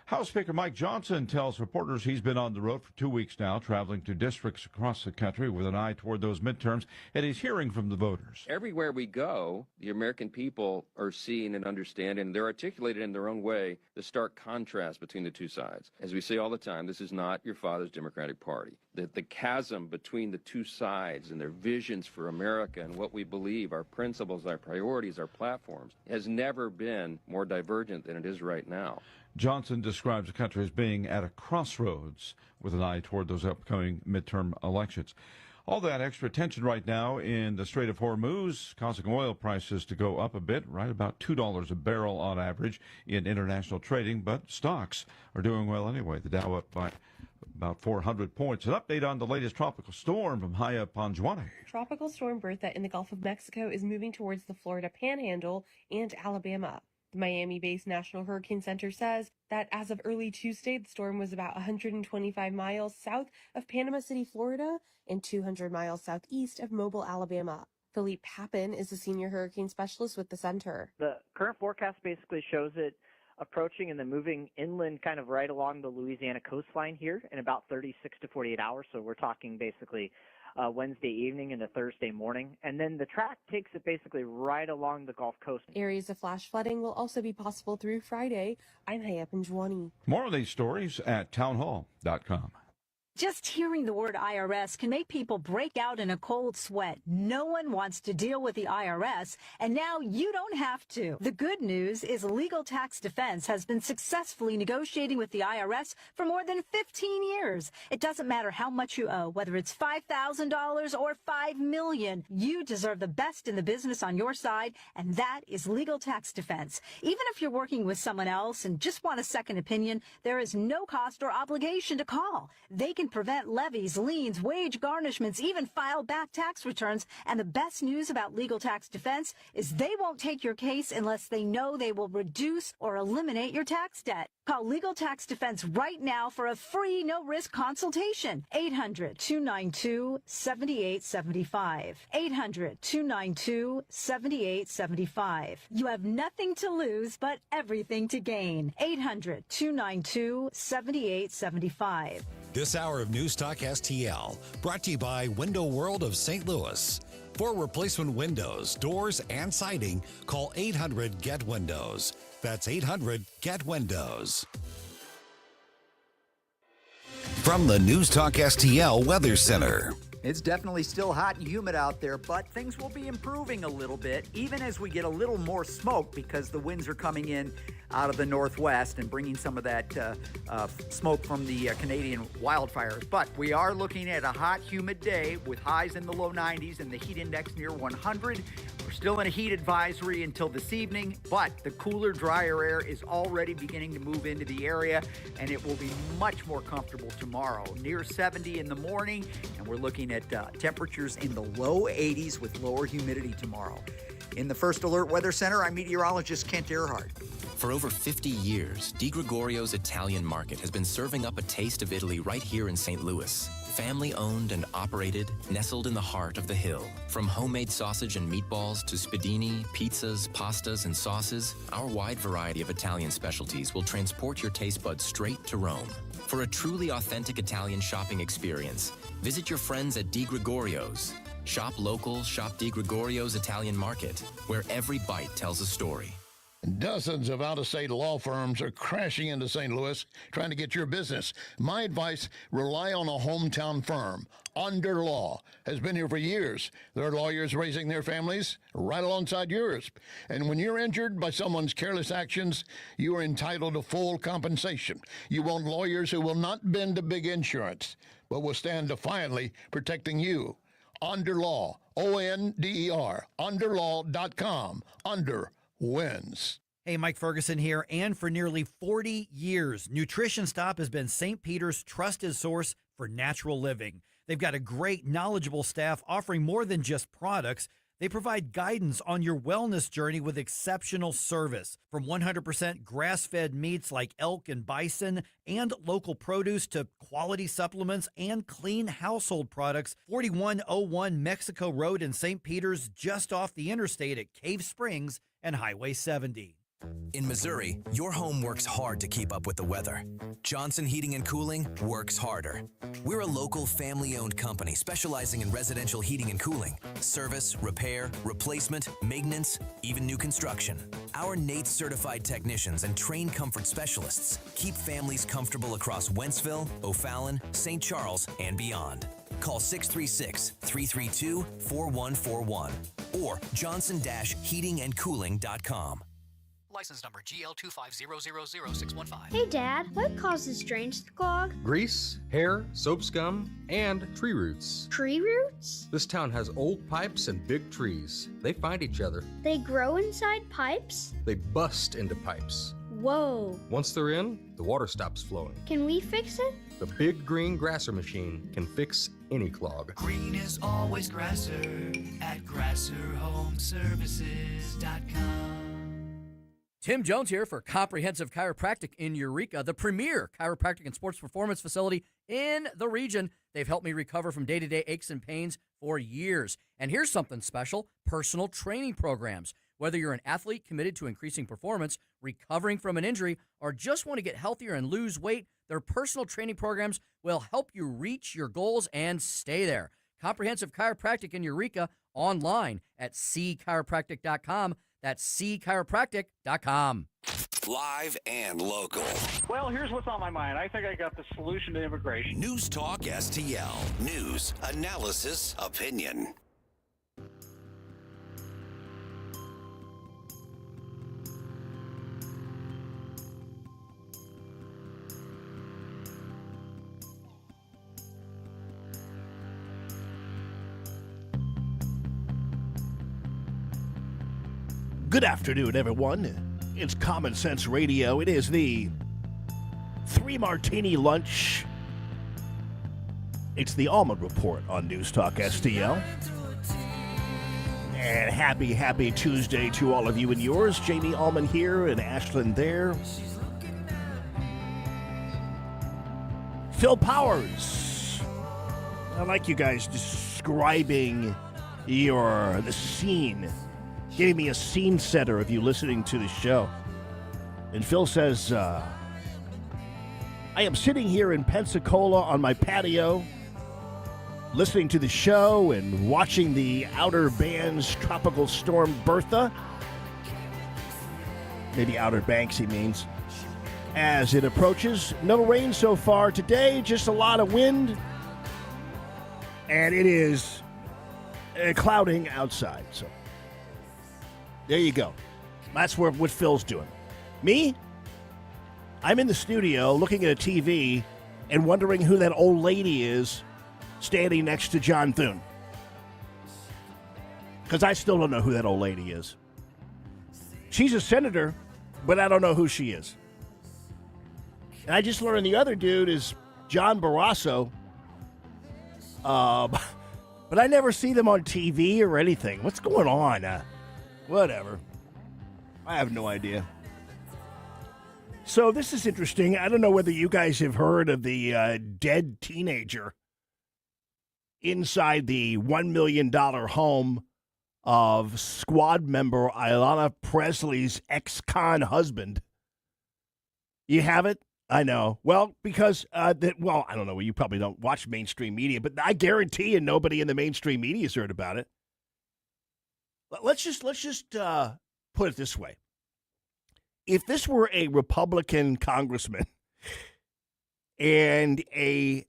S23: House Speaker Mike Johnson tells reporters he's been on the road for 2 weeks now, traveling to districts across the country with an eye toward those midterms, and he's hearing from the voters.
S24: Everywhere we go, the American people are seeing and understanding, and they're articulated in their own way, the stark contrast between the two sides. As we say all the time, this is not your father's Democratic Party. The chasm between the two sides and their visions for America and what we believe, our principles, our priorities, our platforms, has never been more divergent than it is right now.
S23: Johnson describes the country as being at a crossroads with an eye toward those upcoming midterm elections. All that extra tension right now in the Strait of Hormuz, causing oil prices to go up a bit, right about $2 a barrel on average in international trading, but stocks are doing well anyway. The Dow up by about 400 points. An update on the latest tropical storm from Haya Panjwani.
S25: Tropical storm Bertha in the Gulf of Mexico is moving towards the Florida Panhandle and Alabama. The Miami-based National Hurricane Center says that as of early Tuesday, the storm was about 125 miles south of Panama City, Florida, and 200 miles southeast of Mobile, Alabama. Philippe Papin is a senior hurricane specialist with the center.
S26: The current forecast basically shows it approaching and then moving inland kind of right along the Louisiana coastline here in about 36 to 48 hours. So we're talking basically Wednesday evening into Thursday morning. And then the track takes it basically right along the Gulf Coast.
S25: Areas of flash flooding will also be possible through Friday. I'm Haya Panjwani.
S23: More of these stories at townhall.com.
S27: Just hearing the word IRS can make people break out in a cold sweat. No one wants to deal with the IRS, and now you don't have to. The good news is Legal Tax Defense has been successfully negotiating with the IRS for more than 15 years. It doesn't matter how much you owe, whether it's $5,000 or $5 million. You deserve the best in the business on your side, and that is Legal Tax Defense. Even if you're working with someone else and just want a second opinion, there is no cost or obligation to call. They can prevent levies, liens, wage garnishments, even file back tax returns. And the best news about Legal Tax Defense is they won't take your case unless they know they will reduce or eliminate your tax debt. Call Legal Tax Defense right now for a free, no-risk consultation. 800-292-7875. 800-292-7875. You have nothing to lose but everything to gain. 800-292-7875.
S3: This hour of News Talk STL, brought to you by Window World of St. Louis. For replacement windows, doors, and siding, call 800-GET-WINDOWS. That's 800-GET-WINDOWS. From the News Talk STL Weather Center.
S4: It's definitely still hot and humid out there, but things will be improving a little bit, even as we get a little more smoke because the winds are coming in out of the northwest and bringing some of that smoke from the Canadian wildfires. But we are looking at a hot, humid day with highs in the low 90s and the heat index near 100. We're still in a heat advisory until this evening, but the cooler, drier air is already beginning to move into the area, and it will be much more comfortable tomorrow. Near 70 in the morning, and we're looking at temperatures in the low 80s with lower humidity tomorrow. In the First Alert Weather Center, I'm meteorologist Kent Earhart.
S7: For over 50 years, Di Gregorio's Italian Market has been serving up a taste of Italy right here in St. Louis. Family-owned and operated, nestled in the heart of the hill. From homemade sausage and meatballs to spadini, pizzas, pastas, and sauces, our wide variety of Italian specialties will transport your taste buds straight to Rome. For a truly authentic Italian shopping experience, visit your friends at Di Gregorio's. Shop local, shop Di Gregorio's Italian Market, where every bite tells a story.
S8: Dozens of out-of-state law firms are crashing into St. Louis trying to get your business. My advice, rely on a hometown firm. Under Law has been here for years. Their lawyers raising their families right alongside yours. And when you're injured by someone's careless actions, you are entitled to full compensation. You want lawyers who will not bend to big insurance, but will stand defiantly protecting you. Under Law, O-N-D-E-R, underlaw.com. Under wins.
S9: Hey, Mike Ferguson here, and for nearly 40 years, Nutrition Stop has been St. Peter's trusted source for natural living. They've got a great, knowledgeable staff offering more than just products. They provide guidance on your wellness journey with exceptional service. From 100% grass-fed meats like elk and bison and local produce to quality supplements and clean household products, 4101 Mexico Road in St. Peter's, just off the interstate at Cave Springs and Highway 70.
S10: In Missouri, your home works hard to keep up with the weather. Johnson Heating and Cooling works harder. We're a local family-owned company specializing in residential heating and cooling, service, repair, replacement, maintenance, even new construction. Our NATE-certified technicians and trained comfort specialists keep families comfortable across Wentzville, O'Fallon, St. Charles, and beyond. Call 636-332-4141 or johnson-heatingandcooling.com.
S11: License number GL250000615.
S14: Hey, Dad, what causes drains to clog?
S28: Grease, hair, soap scum, and tree roots.
S14: Tree roots?
S28: This town has old pipes and big trees. They find each other.
S14: They grow inside pipes?
S28: They bust into pipes.
S14: Whoa.
S28: Once they're in, the water stops flowing.
S14: Can we fix it?
S28: The big green grasser machine can fix any clog.
S2: Green is always grasser at grasserhomeservices.com.
S29: Tim Jones here for Comprehensive Chiropractic in Eureka, the premier chiropractic and sports performance facility in the region. They've helped me recover from day-to-day aches and pains for years. And here's something special, personal training programs. Whether you're an athlete committed to increasing performance, recovering from an injury, or just want to get healthier and lose weight, their personal training programs will help you reach your goals and stay there. Comprehensive Chiropractic in Eureka, online at cchiropractic.com. That's cchiropractic.com.
S3: Live and local.
S30: Well, here's what's on my mind. I think I got the solution to immigration.
S3: News Talk STL. News, analysis, opinion.
S6: Good afternoon, everyone. It's Common Sense Radio. It is the 3 Martini Lunch. It's the Allman Report on News Talk STL. And happy Tuesday to all of you and yours. Jamie Allman here and Ashland there. Phil Powers. I like you guys describing the scene. Gave me a scene setter of you listening to the show. And Phil says, I am sitting here in Pensacola on my patio, listening to the show and watching the Outer Banks tropical storm Bertha. Maybe Outer Banks, he means. As it approaches, no rain so far today, just a lot of wind. And it is clouding outside. So there you go. That's what Phil's doing. Me? I'm in the studio looking at a TV and wondering who that old lady is standing next to John Thune. Because I still don't know who that old lady is. She's a senator, but I don't know who she is. And I just learned the other dude is John Barrasso. But I never see them on TV or anything. What's going on? Whatever. I have no idea. So this is interesting. I don't know whether you guys have heard of the dead teenager inside the $1 million home of squad member Ayanna Presley's ex-con husband. You have it? I know. Well, because, I don't know. You probably don't watch mainstream media, but I guarantee you nobody in the mainstream media has heard about it. Let's just put it this way. If this were a Republican congressman and a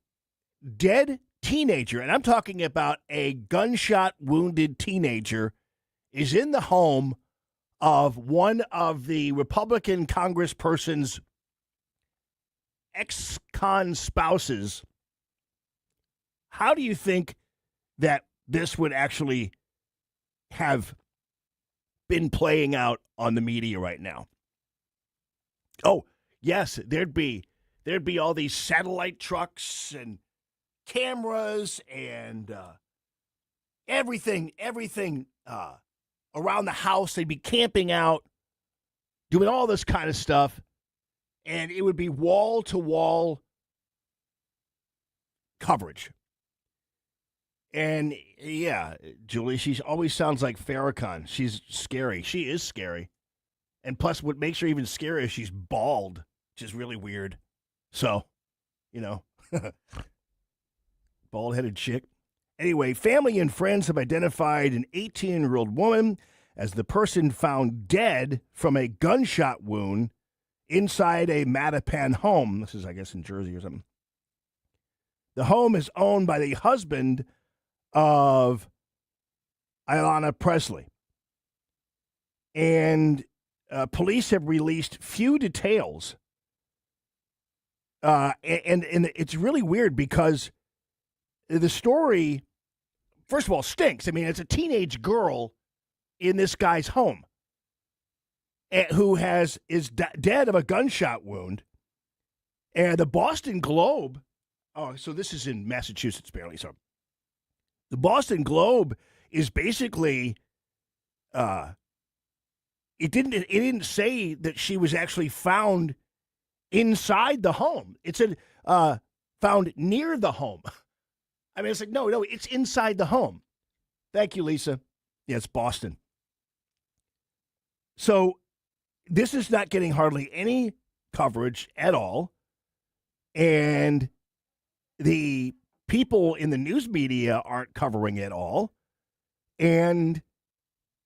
S6: dead teenager, and I'm talking about a gunshot wounded teenager, is in the home of one of the Republican congressperson's ex-con spouses, how do you think that this would actually have been playing out on the media right now? Oh, yes, there'd be all these satellite trucks and cameras and everything around the house. They'd be camping out, doing all this kind of stuff, and it would be wall-to-wall coverage. And, yeah, Julie, she always sounds like Farrakhan. She's scary. She is scary. And plus, what makes her even scarier is she's bald, which is really weird. So, bald-headed chick. Anyway, family and friends have identified an 18-year-old woman as the person found dead from a gunshot wound inside a Mattapan home. This is, I guess, in Jersey or something. The home is owned by the husband of Ayanna Presley. And police have released few details. And it's really weird because the story, first of all, stinks. I mean, it's a teenage girl in this guy's home who is dead of a gunshot wound. And the Boston Globe, so this is in Massachusetts, apparently. So the Boston Globe is basically, it didn't say that she was actually found inside the home. It said found near the home. I mean, it's like, no, it's inside the home. Thank you, Lisa. Yeah, it's Boston. So this is not getting hardly any coverage at all. And the people in the news media aren't covering it all. And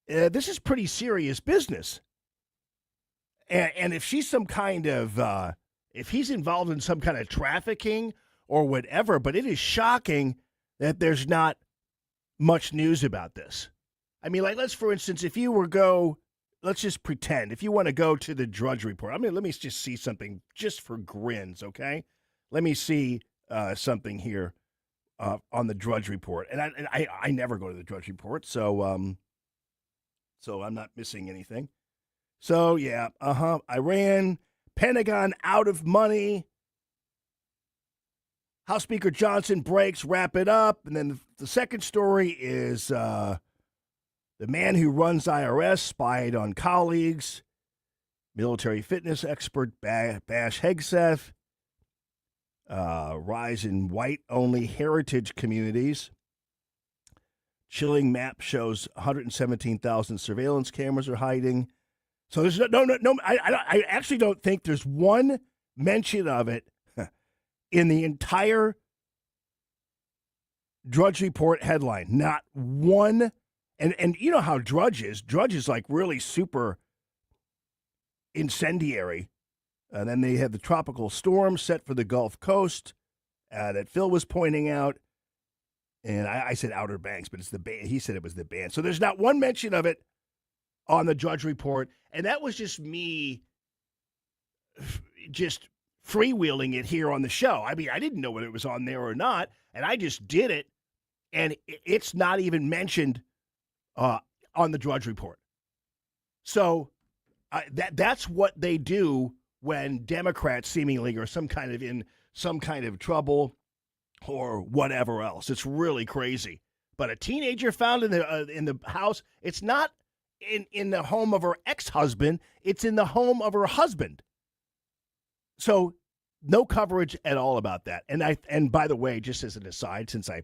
S6: this is pretty serious business. And if she's some kind of, if he's involved in some kind of trafficking or whatever, but it is shocking that there's not much news about this. I mean, like, for instance, if you let's just pretend, if you want to go to the Drudge Report, let me just see something just for grins, okay? Let me see something here on the Drudge Report. And I never go to the Drudge Report, so I'm not missing anything. So, yeah, Iran, Pentagon out of money. House Speaker Johnson breaks, wrap it up. And then the second story is the man who runs IRS spied on colleagues. Military fitness expert Bash Hegseth. Rise in white-only heritage communities. Chilling map shows 117,000 surveillance cameras are hiding. So there's no. I actually don't think there's one mention of it in the entire Drudge Report headline. Not one. And you know how Drudge is. Drudge is like really super incendiary. And then they had the tropical storm set for the Gulf Coast that Phil was pointing out. And I said Outer Banks, but it's the band. He said it was the band. So there's not one mention of it on the Drudge Report. And that was just me just freewheeling it here on the show. I mean, I didn't know whether it was on there or not, and I just did it, and it's not even mentioned on the Drudge Report. So that's what they do when Democrats seemingly are in some kind of trouble or whatever else. It's really crazy. But a teenager found in the house, it's not in the home of her ex-husband, it's in the home of her husband. So no coverage at all about that. And by the way, just as an aside, since I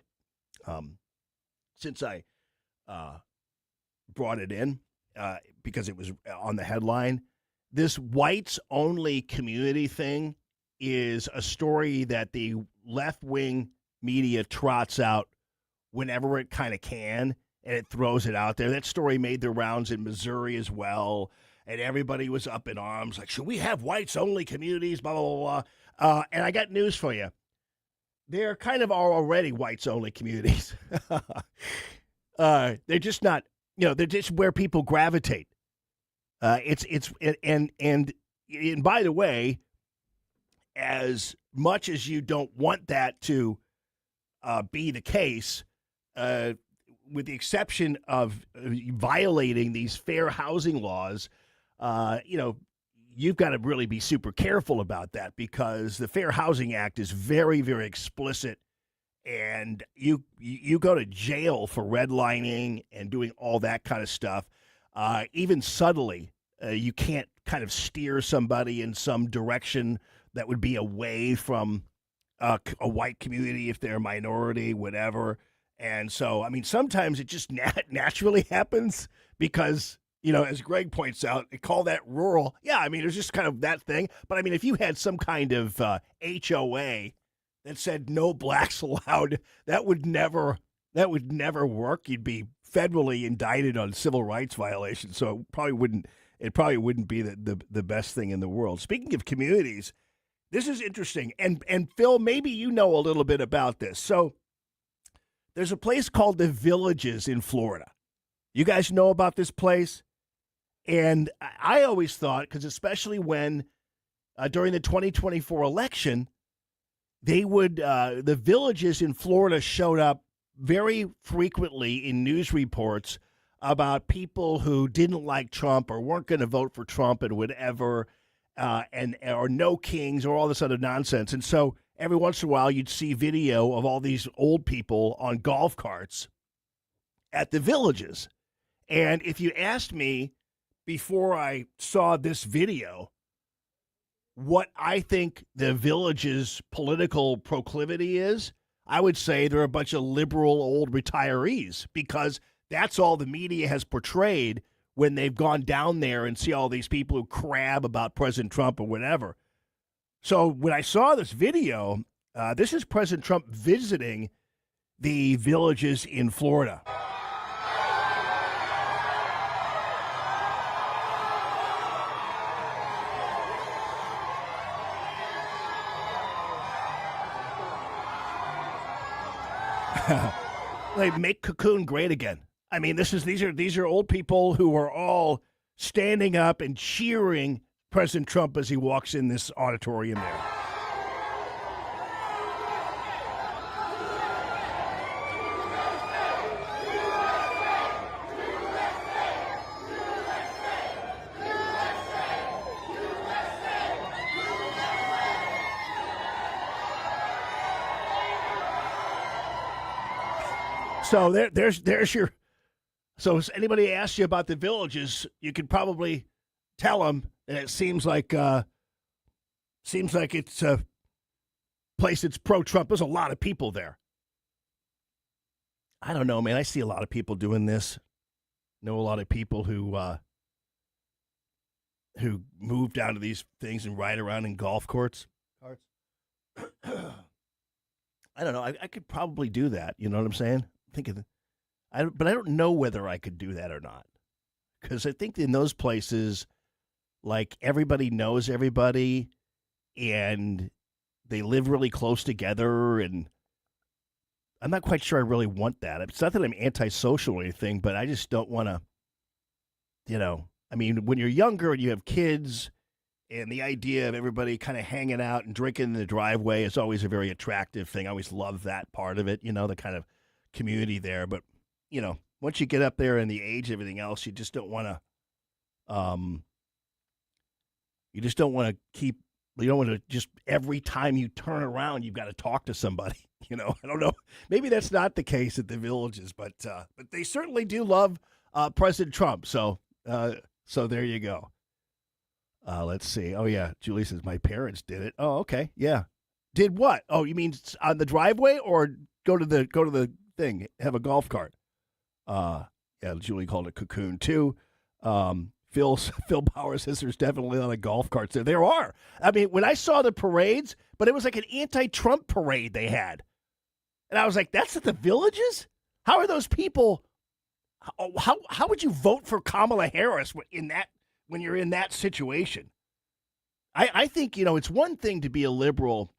S6: brought it in because it was on the headline, this whites only community thing is a story that the left-wing media trots out whenever it kind of can, and it throws it out there. That story made the rounds in Missouri as well. And everybody was up in arms, like, should we have whites-only communities, blah, blah, blah, blah. And I got news for you. There kind of are already whites-only communities. They're just not, they're just where people gravitate. And by the way, as much as you don't want that to be the case, with the exception of violating these fair housing laws, you've got to really be super careful about that, because the Fair Housing Act is very, very explicit, and you go to jail for redlining and doing all that kind of stuff. Even subtly, you can't kind of steer somebody in some direction that would be away from a white community if they're a minority, whatever. And so, I mean, sometimes it just naturally happens because, as Greg points out, they call that rural. Yeah, I mean, it's just kind of that thing. But, I mean, if you had some kind of HOA that said no blacks allowed, that would never work. You'd be federally indicted on civil rights violations. So it probably wouldn't be the best thing in the world. Speaking of communities, this is interesting. And Phil, maybe you know a little bit about this. So there's a place called The Villages in Florida. You guys know about this place? And I always thought, because especially when during the 2024 election, the villages in Florida showed up very frequently in news reports about people who didn't like Trump or weren't going to vote for Trump and whatever, or no kings or all this other nonsense. And so every once in a while, you'd see video of all these old people on golf carts at the villages. And if you asked me before I saw this video what I think the village's political proclivity is, I would say they're a bunch of liberal old retirees, because that's all the media has portrayed when they've gone down there and see all these people who crab about President Trump or whatever. So when I saw this video, this is President Trump visiting the villages in Florida. They make Cocoon great again. I mean, these are old people who are all standing up and cheering President Trump as he walks in this auditorium there. So there's your. So if anybody asks you about the villages, you could probably tell them, and it seems like it's a place that's pro-Trump. There's a lot of people there. I don't know, man. I see a lot of people doing this. Know a lot of people who move down to these things and ride around in golf carts. I don't know. I could probably do that. You know what I'm saying? But I don't know whether I could do that or not, because I think in those places, like, everybody knows everybody, and they live really close together, and I'm not quite sure I really want that. It's not that I'm antisocial or anything, but I just don't want to, I mean, when you're younger and you have kids and the idea of everybody kind of hanging out and drinking in the driveway is always a very attractive thing. I always love that part of it, the kind of community there. But, once you get up there in the age and everything else, you just don't want to, you don't want to just every time you turn around, you've got to talk to somebody. I don't know. Maybe that's not the case at the Villages, but they certainly do love President Trump. So there you go. Let's see. Oh yeah, Julie says my parents did it. Oh, okay, yeah. Did what? Oh, you mean on the driveway or go to the thing? Have a golf cart? Yeah. Julie called it cocoon too. Phil Bauer says there's definitely a lot of golf carts there. There are. I mean, when I saw the parades, but it was like an anti-Trump parade they had. And I was like, that's at the Villages? How are those people? How would you vote for Kamala Harris when you're in that situation? I think, it's one thing to be a liberal,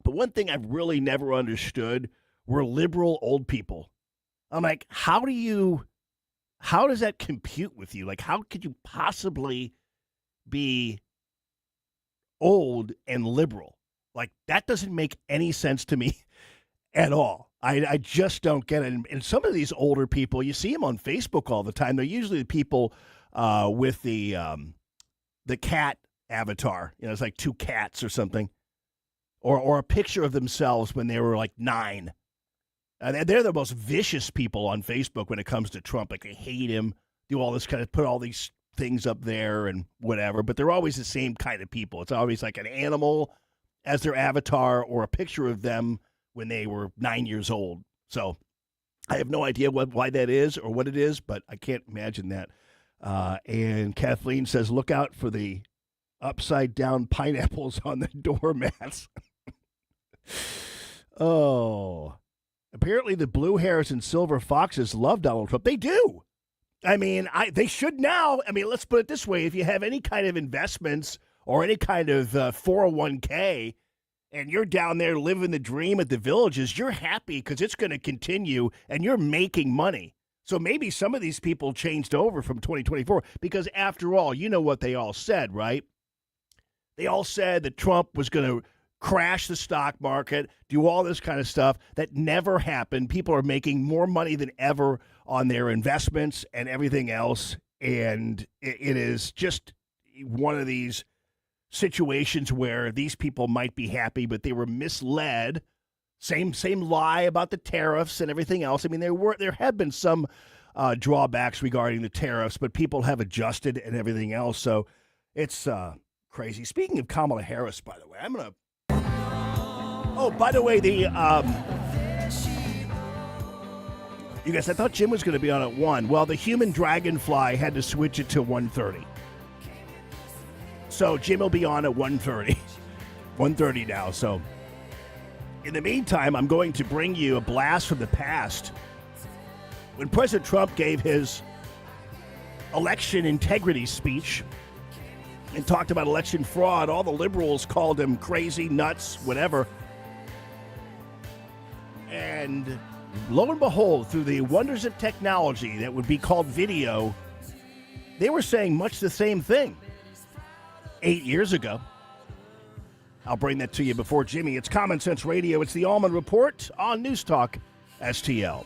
S6: but one thing I've really never understood were liberal old people. I'm like, how does that compute with you? Like, how could you possibly be old and liberal? Like, that doesn't make any sense to me at all. I just don't get it. And some of these older people, you see them on Facebook all the time. They're usually the people with the cat avatar. It's like two cats or something. Or a picture of themselves when they were like 9. They're the most vicious people on Facebook when it comes to Trump. Like, they hate him, do all this kind of, put all these things up there and whatever. But they're always the same kind of people. It's always like an animal as their avatar or a picture of them when they were 9 years old. So I have no idea why that is or what it is, but I can't imagine that. And Kathleen says, look out for the upside-down pineapples on the doormats. Oh. Apparently the blue hares and silver foxes love Donald Trump. They do. I mean, they should now. I mean, let's put it this way. If you have any kind of investments or any kind of 401k and you're down there living the dream at the Villages, you're happy because it's going to continue and you're making money. So maybe some of these people changed over from 2024 because after all, you know what they all said, right? They all said that Trump was going to crash the stock market, do all this kind of stuff. That never happened. People are making more money than ever on their investments and everything else. And it is just one of these situations where these people might be happy, but they were misled. Same lie about the tariffs and everything else. I mean, there have been some drawbacks regarding the tariffs, but people have adjusted and everything else. So it's crazy. Speaking of Kamala Harris, by the way, I'm going to Oh, by the way, you guys, I thought Jim was going to be on at 1. Well, the human dragonfly had to switch it to 1:30. So Jim will be on at 1:30. 1:30 now. So in the meantime, I'm going to bring you a blast from the past. When President Trump gave his election integrity speech and talked about election fraud, all the liberals called him crazy, nuts, whatever. And lo and behold, through the wonders of technology that would be called video, they were saying much the same thing 8 years ago. I'll bring that to you before Jimmy. It's Common Sense Radio. It's the Allman Report on News Talk STL.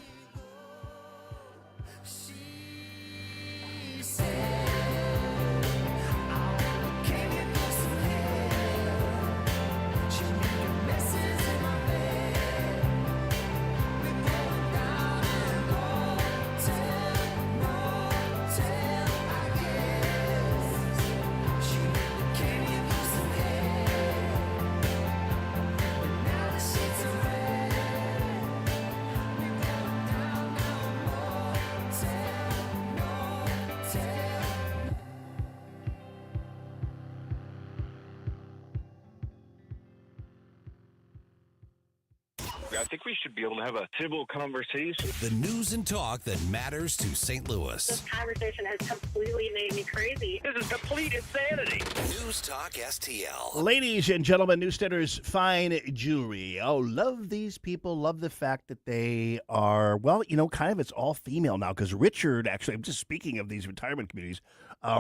S11: I think we should be able to have a civil conversation.
S3: The news and talk that matters to St. Louis.
S12: This conversation has completely made me crazy.
S11: This is complete insanity.
S3: News Talk STL.
S6: Ladies and gentlemen, Newsteaders Fine Jewelry. Oh, love these people. Love the fact that they are, well, kind of it's all female now because Richard, actually, I'm just speaking of these retirement communities,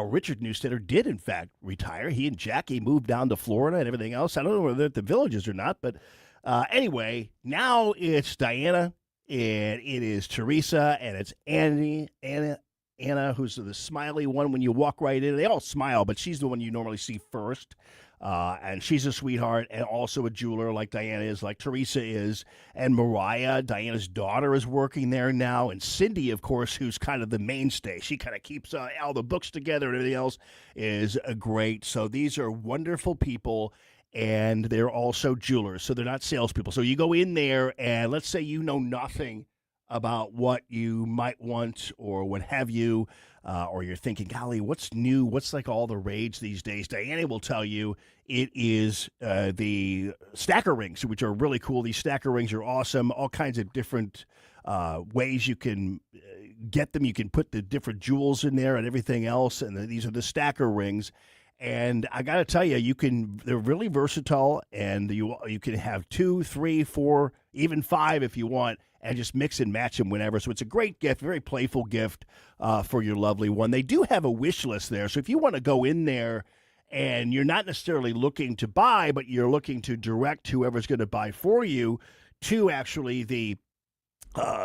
S6: Richard Newsteader did, in fact, retire. He and Jackie moved down to Florida and everything else. I don't know whether they're at the Villages or not, but anyway, now it's Diana, and it is Teresa, and it's Anna, who's the smiley one when you walk right in. They all smile, but she's the one you normally see first. And she's a sweetheart and also a jeweler like Diana is, like Teresa is. And Mariah, Diana's daughter, is working there now. And Cindy, of course, who's kind of the mainstay. She kind of keeps all the books together and everything else is great. So these are wonderful people. And they're also jewelers, so they're not salespeople. So you go in there, and let's say you know nothing about what you might want or what have you, or you're thinking, golly, what's new? What's like all the rage these days? Diana will tell you it is the stacker rings, which are really cool. These stacker rings are awesome. All kinds of different ways you can get them. You can put the different jewels in there and everything else, and these are the stacker rings. And I got to tell you, they're really versatile, and you can have 2, 3, 4, even 5 if you want, and just mix and match them whenever. So it's a great gift, very playful gift for your lovely one. They do have a wish list there. So if you want to go in there and you're not necessarily looking to buy, but you're looking to direct whoever's going to buy for you to actually the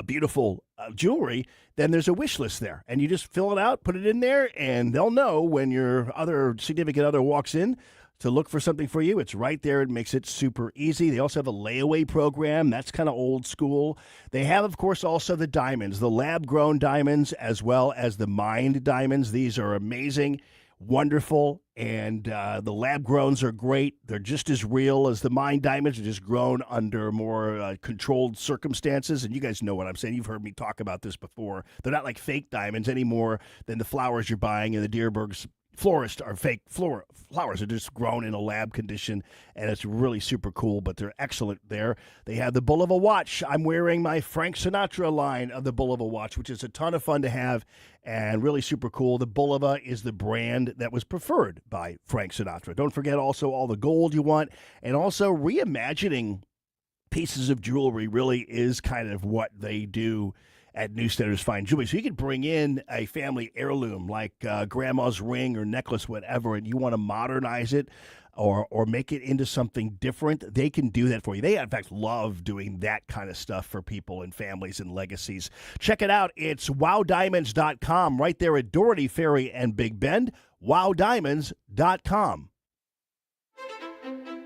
S6: beautiful jewelry, then there's a wish list there. And you just fill it out, put it in there, and they'll know when your other significant other walks in to look for something for you. It's right there. It makes it super easy. They also have a layaway program. That's kind of old school. They have, of course, also the diamonds, the lab-grown diamonds, as well as the mined diamonds. These are amazing, wonderful, and the lab-growns are great. They're just as real as the mined diamonds. Are just grown under more controlled circumstances, and you guys know what I'm saying. You've heard me talk about this before. They're not like fake diamonds any more than the flowers you're buying in the Deerberg's florist are fake flowers. Are just grown in a lab condition, and it's really super cool, but they're excellent there. They have the Bulova watch. I'm wearing my Frank Sinatra line of the Bulova watch, which is a ton of fun to have and really super cool. The Bulova is the brand that was preferred by Frank Sinatra. Don't forget also all the gold you want, and also reimagining pieces of jewelry really is kind of what they do at Newsteaders Fine Jewelry. So you could bring in a family heirloom like grandma's ring or necklace, whatever, and you want to modernize it or make it into something different, they can do that for you. They, in fact, love doing that kind of stuff for people and families and legacies. Check it out. It's wowdiamonds.com right there at Doherty, Ferry, and Big Bend. wowdiamonds.com.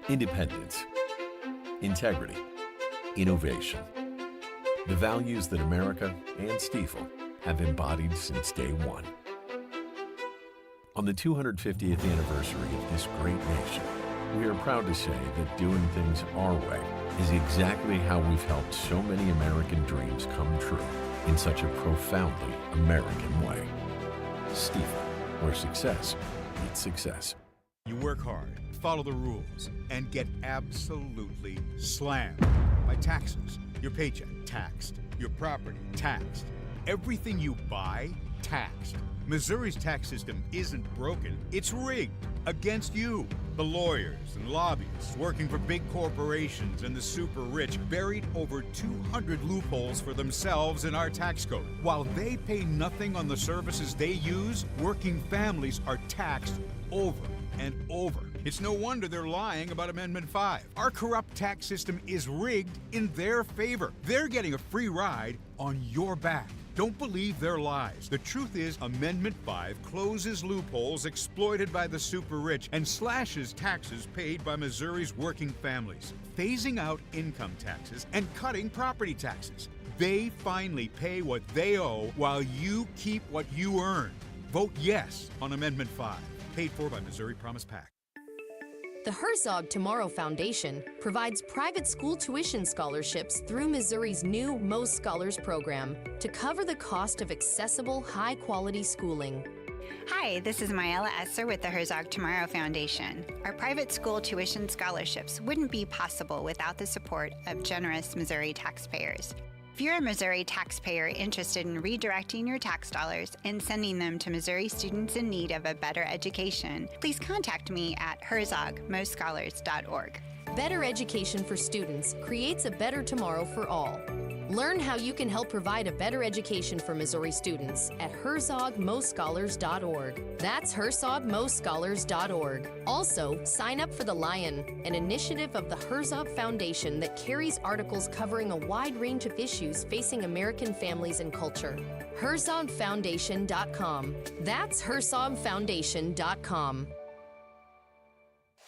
S13: Independence, integrity, innovation. The values that America and Stiefel have embodied since day one. On the 250th anniversary of this great nation, we are proud to say that doing things our way is exactly how we've helped so many American dreams come true in such a profoundly American way. Stiefel, where success meets success.
S15: You work hard, follow the rules, and get absolutely slammed by taxes. Your paycheck, taxed. Your property, taxed. Everything you buy, taxed. Missouri's tax system isn't broken, it's rigged against you. The lawyers and lobbyists working for big corporations and the super rich buried over 200 loopholes for themselves in our tax code. While they pay nothing on the services they use, working families are taxed over and over. It's no wonder they're lying about Amendment 5. Our corrupt tax system is rigged in their favor. They're getting a free ride on your back. Don't believe their lies. The truth is, Amendment 5 closes loopholes exploited by the super rich and slashes taxes paid by Missouri's working families, phasing out income taxes and cutting property taxes. They finally pay what they owe while you keep what you earn. Vote yes on Amendment 5. Paid for by Missouri Promise PAC.
S16: The Herzog Tomorrow Foundation provides private school tuition scholarships through Missouri's new Most Scholars program to cover the cost of accessible, high-quality schooling.
S1: Hi, this is Myella Esser with the Herzog Tomorrow Foundation. Our private school tuition scholarships wouldn't be possible without the support of generous Missouri taxpayers. If you're a Missouri taxpayer interested in redirecting your tax dollars and sending them to Missouri students in need of a better education, please contact me at herzogmostscholars.org.
S16: Better education for students creates a better tomorrow for all. Learn how you can help provide a better education for Missouri students at herzogmostscholars.org. That's herzogmostscholars.org. Also, sign up for The Lion, an initiative of the Herzog Foundation that carries articles covering a wide range of issues facing American families and culture. herzogfoundation.com. That's herzogfoundation.com.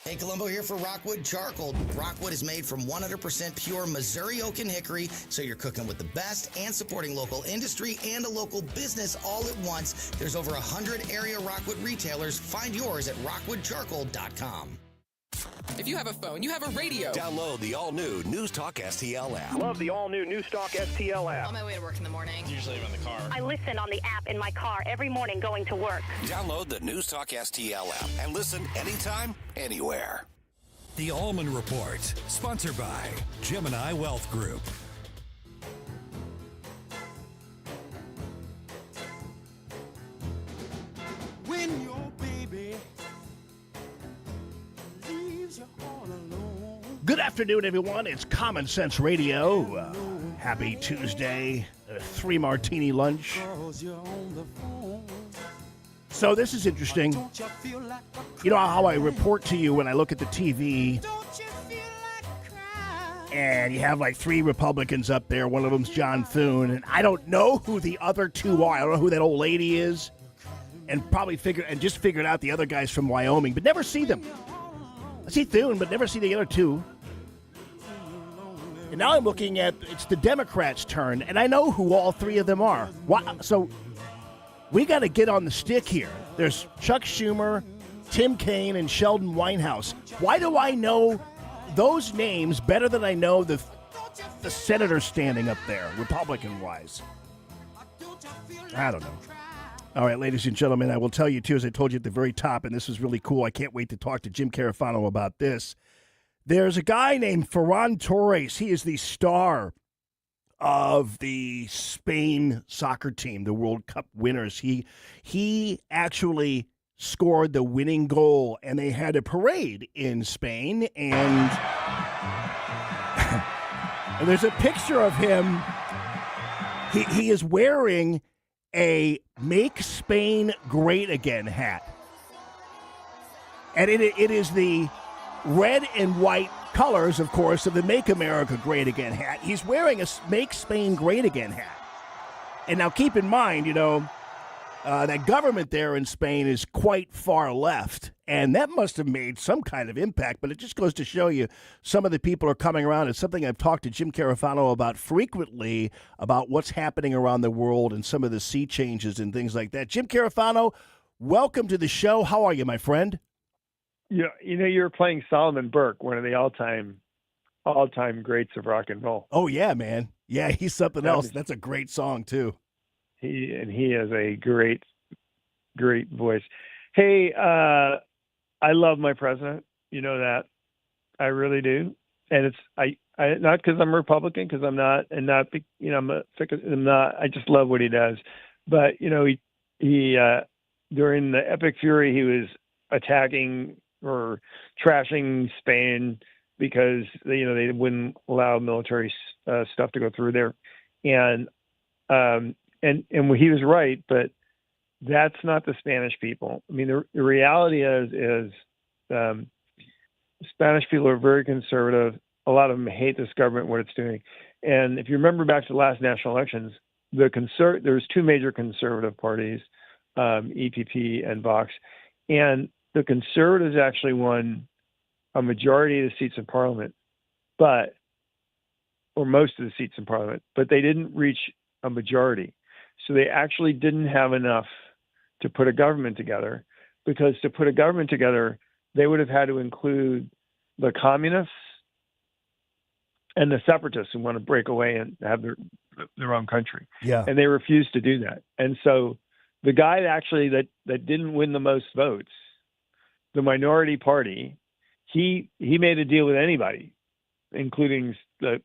S5: Hey, Columbo here for Rockwood Charcoal. Rockwood is made from 100% pure Missouri oak and hickory, so you're cooking with the best and supporting local industry and a local business all at once. There's over 100 area Rockwood retailers. Find yours at rockwoodcharcoal.com.
S17: If you have a phone, you have a radio.
S3: Download the all-new News Talk STL app.
S30: Love the all-new News Talk STL app.
S16: On my way to work in the morning.
S17: Usually I'm in the car.
S12: I listen on the app in my car every morning going to work.
S3: Download the News Talk STL app and listen anytime, anywhere. The Allman Report, sponsored by Gemini Wealth Group.
S2: When your baby leaves you all alone.
S6: Good afternoon, everyone. It's Common Sense Radio. Happy Tuesday. 3 martini lunch. So this is interesting. You know how I report to you when I look at the TV, and you have like 3 Republicans up there. One of them's John Thune, and I don't know who the other 2 are. I don't know who that old lady is, and just figured out the other guys from Wyoming, but never see them. I see Thune, but never see the other 2. And now I'm looking at, it's the Democrats' turn, and I know who all 3 of them are. So we got to get on the stick here. There's Chuck Schumer, Tim Kaine, and Sheldon Winehouse. Why do I know those names better than I know the senators standing up there, Republican-wise? I don't know. All right, ladies and gentlemen, I will tell you, too, as I told you at the very top, and this is really cool. I can't wait to talk to Jim Carafano about this. There's a guy named Ferran Torres. He is the star of the Spain soccer team, the World Cup winners. He actually scored the winning goal, and they had a parade in Spain, and there's a picture of him. He is wearing a Make Spain Great Again hat. And it is the red and white colors, of course, of the Make America Great Again hat. He's wearing a Make Spain Great Again hat. And now keep in mind, that government there in Spain is quite far left. And that must have made some kind of impact. But it just goes to show you some of the people are coming around. It's something I've talked to Jim Carafano about frequently, about what's happening around the world and some of the sea changes and things like that. Jim Carafano, welcome to the show. How are you, my friend?
S18: Yeah, you're playing Solomon Burke, one of the all-time greats of rock and roll.
S6: Oh yeah, man. Yeah, he's something else. That's a great song too.
S18: He has a great voice. Hey, I love my president. You know that. I really do. And I not because I'm a Republican, because I'm not, and not I'm not. I just love what he does. But he during the Epic Fury, he was attacking or trashing Spain because they wouldn't allow military stuff to go through there, and he was right, but that's not the Spanish people. I mean, the reality is Spanish people are very conservative. A lot of them hate this government, what it's doing. And if you remember back to the last national elections, there's 2 major conservative parties, EPP and Vox, and the conservatives actually won a majority of the seats in Parliament, or most of the seats in Parliament, but they didn't reach a majority. So they actually didn't have enough to put a government together, because to put a government together, they would have had to include the communists and the separatists who want to break away and have their own country.
S6: Yeah.
S18: And they refused to do that. And so the guy that didn't win the most votes, the minority party, he made a deal with anybody, including the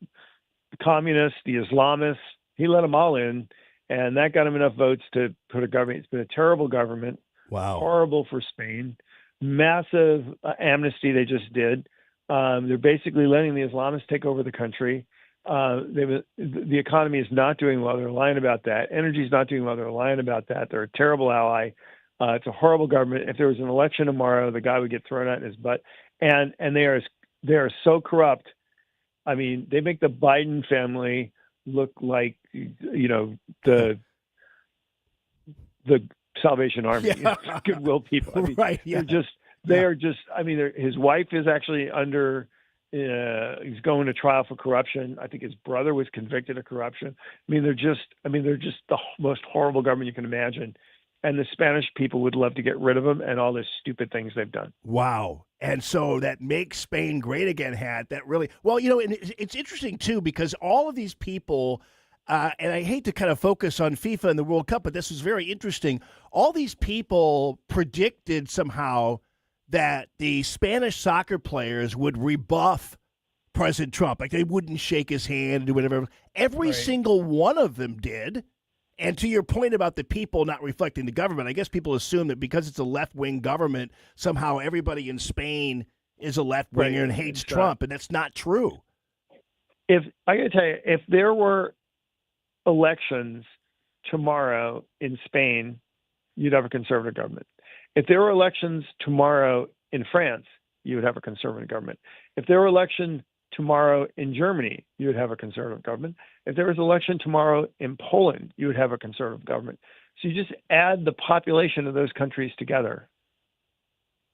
S18: communists, the Islamists. He let them all in, and that got him enough votes to put a government. It's been a terrible government.
S6: Wow.
S18: Horrible for Spain. Massive amnesty they just did. They're basically letting the Islamists take over the country. The economy is not doing well. They're lying about that. Energy is not doing well. They're lying about that. They're a terrible ally. It's a horrible government. If there was an election tomorrow, the guy would get thrown out in his butt. And they are so corrupt. I mean, they make the Biden family look like, the Salvation Army, goodwill people. I mean,
S6: Right. Yeah.
S18: His wife is actually he's going to trial for corruption. I think his brother was convicted of corruption. They're just the most horrible government you can imagine. And the Spanish people would love to get rid of them and all the stupid things they've done.
S6: Wow. And so that Make Spain Great Again hat, that really, well, and it's interesting, too, because all of these people, and I hate to kind of focus on FIFA and the World Cup, but this is very interesting. All these people predicted somehow that the Spanish soccer players would rebuff President Trump. Like they wouldn't shake his hand and do whatever. Every single one of them did. And to your point about the people not reflecting the government, I guess people assume that because it's a left-wing government, somehow everybody in Spain is a left-winger and hates Trump, and that's not true.
S18: I got to tell you, if there were elections tomorrow in Spain, you'd have a conservative government. If there were elections tomorrow in France, you would have a conservative government. If there were elections tomorrow in Germany, you would have a conservative government. If there was an election tomorrow in Poland, you would have a conservative government. So you just add the population of those countries together.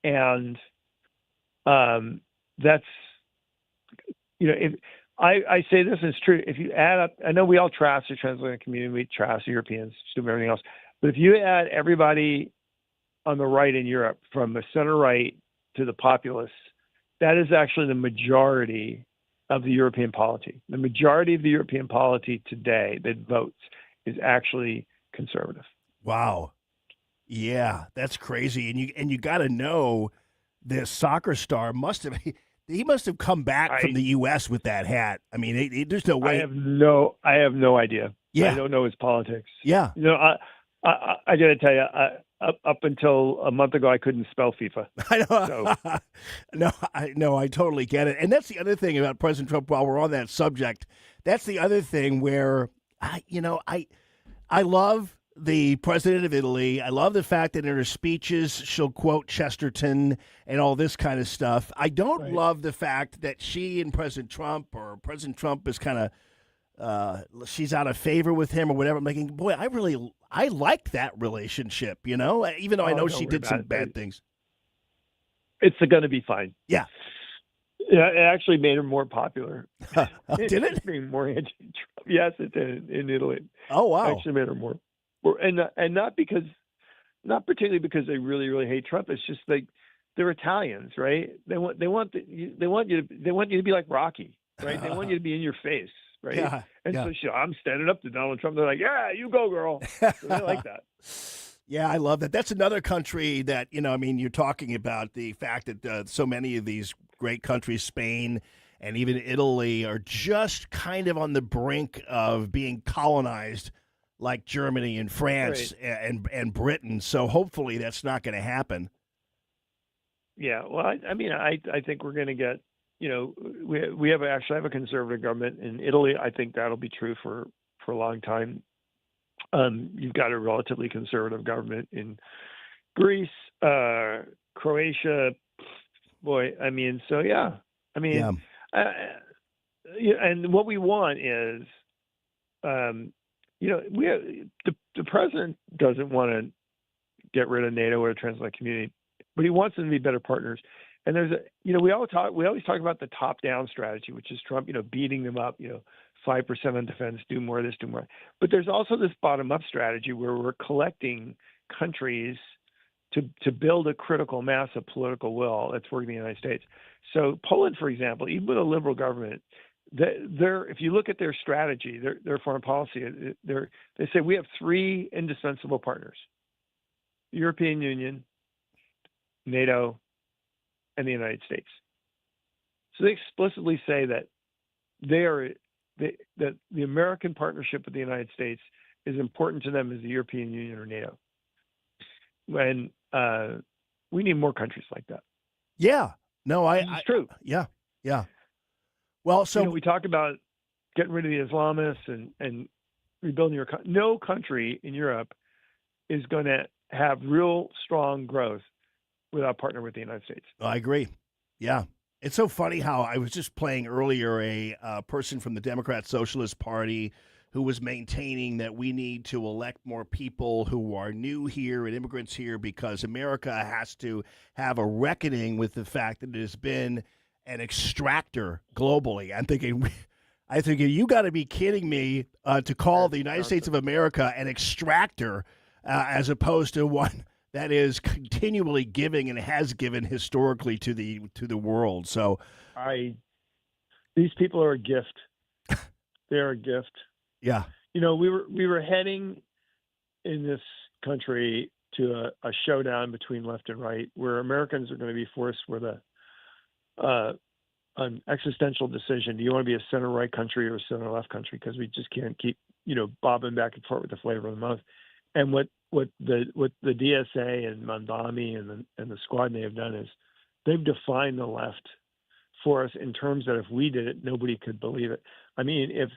S18: And that's, if I say this is true. If you add up, I know we all trash the transatlantic community, we trash the Europeans, do everything else. But if you add everybody on the right in Europe, from the center right to the populists, that is actually the majority of the European polity. The majority of the European polity today that votes is actually conservative.
S6: Wow. Yeah, that's crazy. And you got to know this soccer star must have come back from the U.S. with that hat. I mean, there's no way.
S18: I have no idea.
S6: Yeah.
S18: I don't know his politics.
S6: Yeah.
S18: I got to tell you, up until a month ago, I couldn't spell FIFA.
S6: I know. I totally get it. And that's the other thing about President Trump, while we're on that subject, that's the other thing where, I love the president of Italy. I love the fact that in her speeches, she'll quote Chesterton and all this kind of stuff. I don't love the fact that she and President Trump, or President Trump is kind of, she's out of favor with him or whatever. I'm thinking, boy, I like that relationship, even though I know she did some bad things.
S18: It's going to be fine.
S6: Yeah.
S18: Yeah, it actually made her more popular.
S6: Did it?
S18: Being more anti-Trump. Yes, it did in Italy.
S6: Oh, wow.
S18: It actually made her more, and not particularly because they really, really hate Trump. It's just like they're Italians, right? They want you to be like Rocky, right? They want you to be in your face. Right.
S6: Yeah,
S18: so I'm standing up to Donald Trump. They're like, yeah, you go, girl. So they like that.
S6: Yeah, I love that. That's another country that, you're talking about the fact that so many of these great countries, Spain and even Italy, are just kind of on the brink of being colonized like Germany and France and Britain. So hopefully that's not going to happen.
S18: Yeah, well, I think we're going to get, we have a conservative government in Italy. I think that'll be true for a long time. You've got a relatively conservative government in Greece, Croatia. Boy, so yeah. And what we want is, the president doesn't want to get rid of NATO or the transatlantic community, but he wants them to be better partners. And there's we always talk about the top-down strategy, which is Trump, beating them up, 5% on defense, do more of this, do more. But there's also this bottom-up strategy where we're collecting countries to build a critical mass of political will that's working in the United States. So Poland, for example, even with a liberal government, if you look at their strategy, their foreign policy, they say we have three indispensable partners. European Union, NATO, and the United States. So they explicitly say that that the American partnership with the United States is important to them as the European Union or NATO. When we need more countries like that.
S6: Yeah. No,
S18: it's true.
S6: Yeah. Yeah. Well, so
S18: we talk about getting rid of the Islamists and rebuilding your country. No country in Europe is going to have real strong growth without partnering with the United States.
S6: I agree. Yeah. It's so funny how I was just playing earlier a person from the Democrat Socialist Party who was maintaining that we need to elect more people who are new here and immigrants here because America has to have a reckoning with the fact that it has been an extractor globally. I'm thinking, you got to be kidding me to call the United States of America an extractor as opposed to one that is continually giving and has given historically to the world. So,
S18: these people are a gift. They're a gift.
S6: Yeah.
S18: We were heading in this country to a showdown between left and right, where Americans are going to be forced with an existential decision. Do you want to be a center right country or a center left country? Because we just can't keep bobbing back and forth with the flavor of the month. And what the DSA and Mandami and the squad they have done is they've defined the left for us in terms that if we did it, nobody could believe it. I mean, if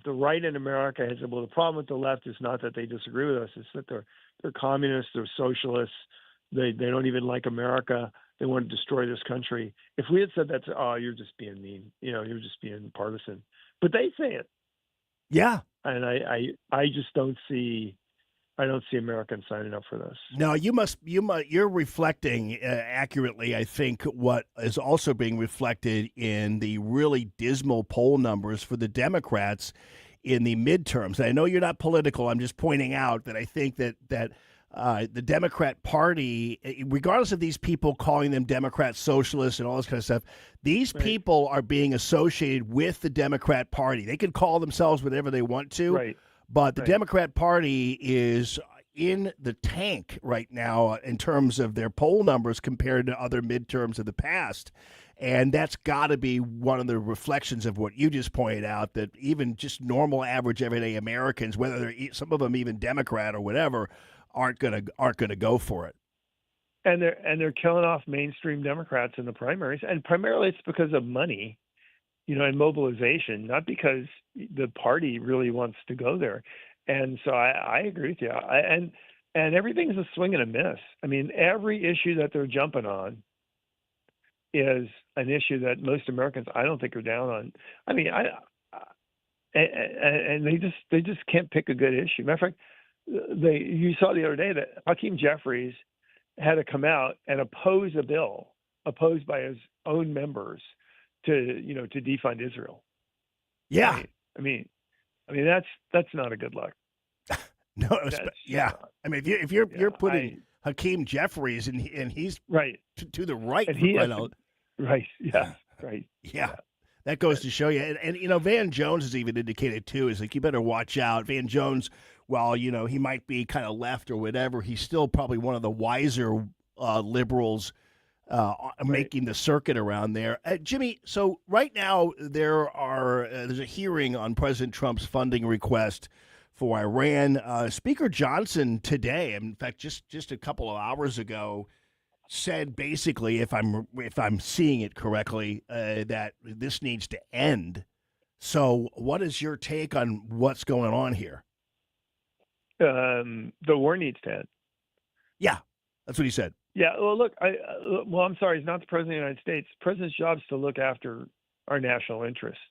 S18: the right in America had said, well, the problem with the left is not that they disagree with us, it's that they're communists, they're socialists, they don't even like America, they want to destroy this country. If we had said that, you're just being mean, you're just being partisan. But they say it.
S6: Yeah.
S18: And I just don't see Americans signing up for this.
S6: No, you're reflecting accurately, I think, what is also being reflected in the really dismal poll numbers for the Democrats in the midterms. And I know you're not political. I'm just pointing out that I think that the Democrat Party, regardless of these people calling them Democrat socialists and all this kind of stuff, these people are being associated with the Democrat Party. They can call themselves whatever they want to.
S18: Right.
S6: But the Democrat Party is in the tank right now in terms of their poll numbers compared to other midterms of the past. And that's got to be one of the reflections of what you just pointed out, that even just normal, average, everyday Americans, whether they're some of them even Democrat or whatever, aren't gonna go for it.
S18: And they're killing off mainstream Democrats in the primaries, and primarily it's because of money. And mobilization, not because the party really wants to go there. And so I agree with you. And everything's a swing and a miss. I mean, every issue that they're jumping on is an issue that most Americans, I don't think, are down on. I mean, and they just can't pick a good issue. Matter of fact, you saw the other day that Hakeem Jeffries had to come out and oppose a bill opposed by his own members to defund Israel.
S6: Yeah.
S18: I mean that's not a good look.
S6: No, yeah. I mean, if you're putting Hakeem Jeffries and he's
S18: right
S6: to the right,
S18: and he right, yeah, right,
S6: yeah. That goes to show you, and Van Jones has even indicated too, is like you better watch out. Van Jones, while he might be kind of left or whatever, he's still probably one of the wiser liberals. Making the circuit around there. Jimmy, so right now there's a hearing on President Trump's funding request for Iran. Speaker Johnson today, in fact, just a couple of hours ago, said basically, if I'm seeing it correctly, that this needs to end. So what is your take on what's going on here?
S18: The war needs to end.
S6: Yeah, that's what he said.
S18: Yeah, well, look, I'm sorry, he's not the president of the United States. The president's job is to look after our national interests.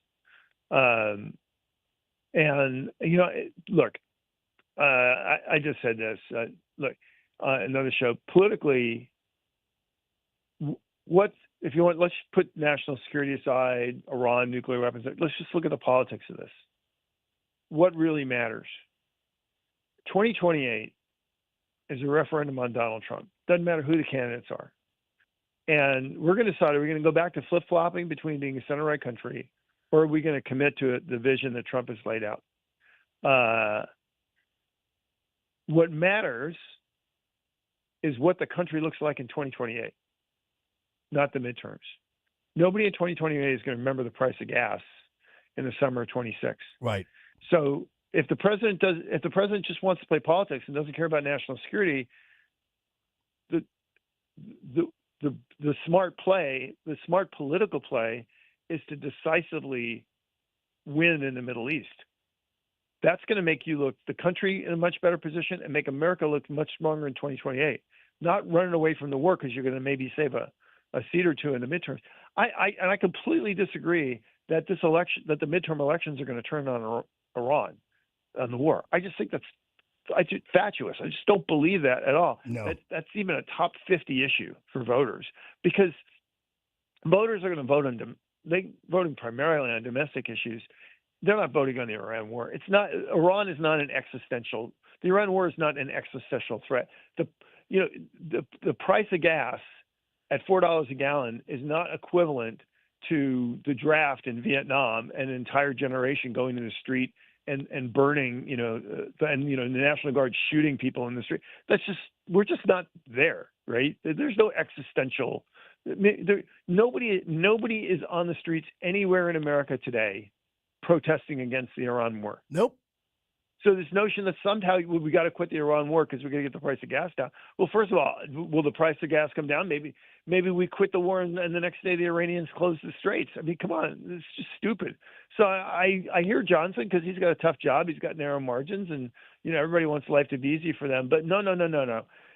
S18: Look, I just said this. Look, another show. Politically, if you want, let's put national security aside, Iran, nuclear weapons. Let's just look at the politics of this. What really matters? 2028 is a referendum on Donald Trump. Doesn't matter who the candidates are. And we're going to decide, are we going to go back to flip-flopping between being a center-right country, or are we going to commit to the vision that Trump has laid out? what matters is what the country looks like in 2028, not the midterms. Nobody in 2028 is going to remember the price of gas in the summer of 26.
S6: Right.
S18: So if the president just wants to play politics and doesn't care about national security, the smart play, the smart political play, is to decisively win in the Middle East. That's going to make the country in a much better position and make America look much stronger in 2028. Not running away from the war because you're going to maybe save a seat or two in the midterms. I completely disagree that this election, that the midterm elections are going to turn on Iran, on the war. I just think that's fatuous. I just don't believe that at all.
S6: No.
S18: That's even a top 50 issue for voters, because voters are going to vote voting primarily on domestic issues. They're not voting on the Iran war. Iran is not an existential. The Iran war is not an existential threat. The price of gas at $4 a gallon is not equivalent to the draft in Vietnam and an entire generation going in the street and burning, and the National Guard shooting people in the street. We're just not there, right? There's no existential. Nobody is on the streets anywhere in America today protesting against the Iran war.
S6: Nope.
S18: So this notion that somehow we got to quit the Iran war because we're going to get the price of gas down. Well, first of all, will the price of gas come down? Maybe we quit the war and the next day the Iranians close the straits. I mean, come on, it's just stupid. So I hear Johnson because he's got a tough job. He's got narrow margins, and everybody wants life to be easy for them. But no.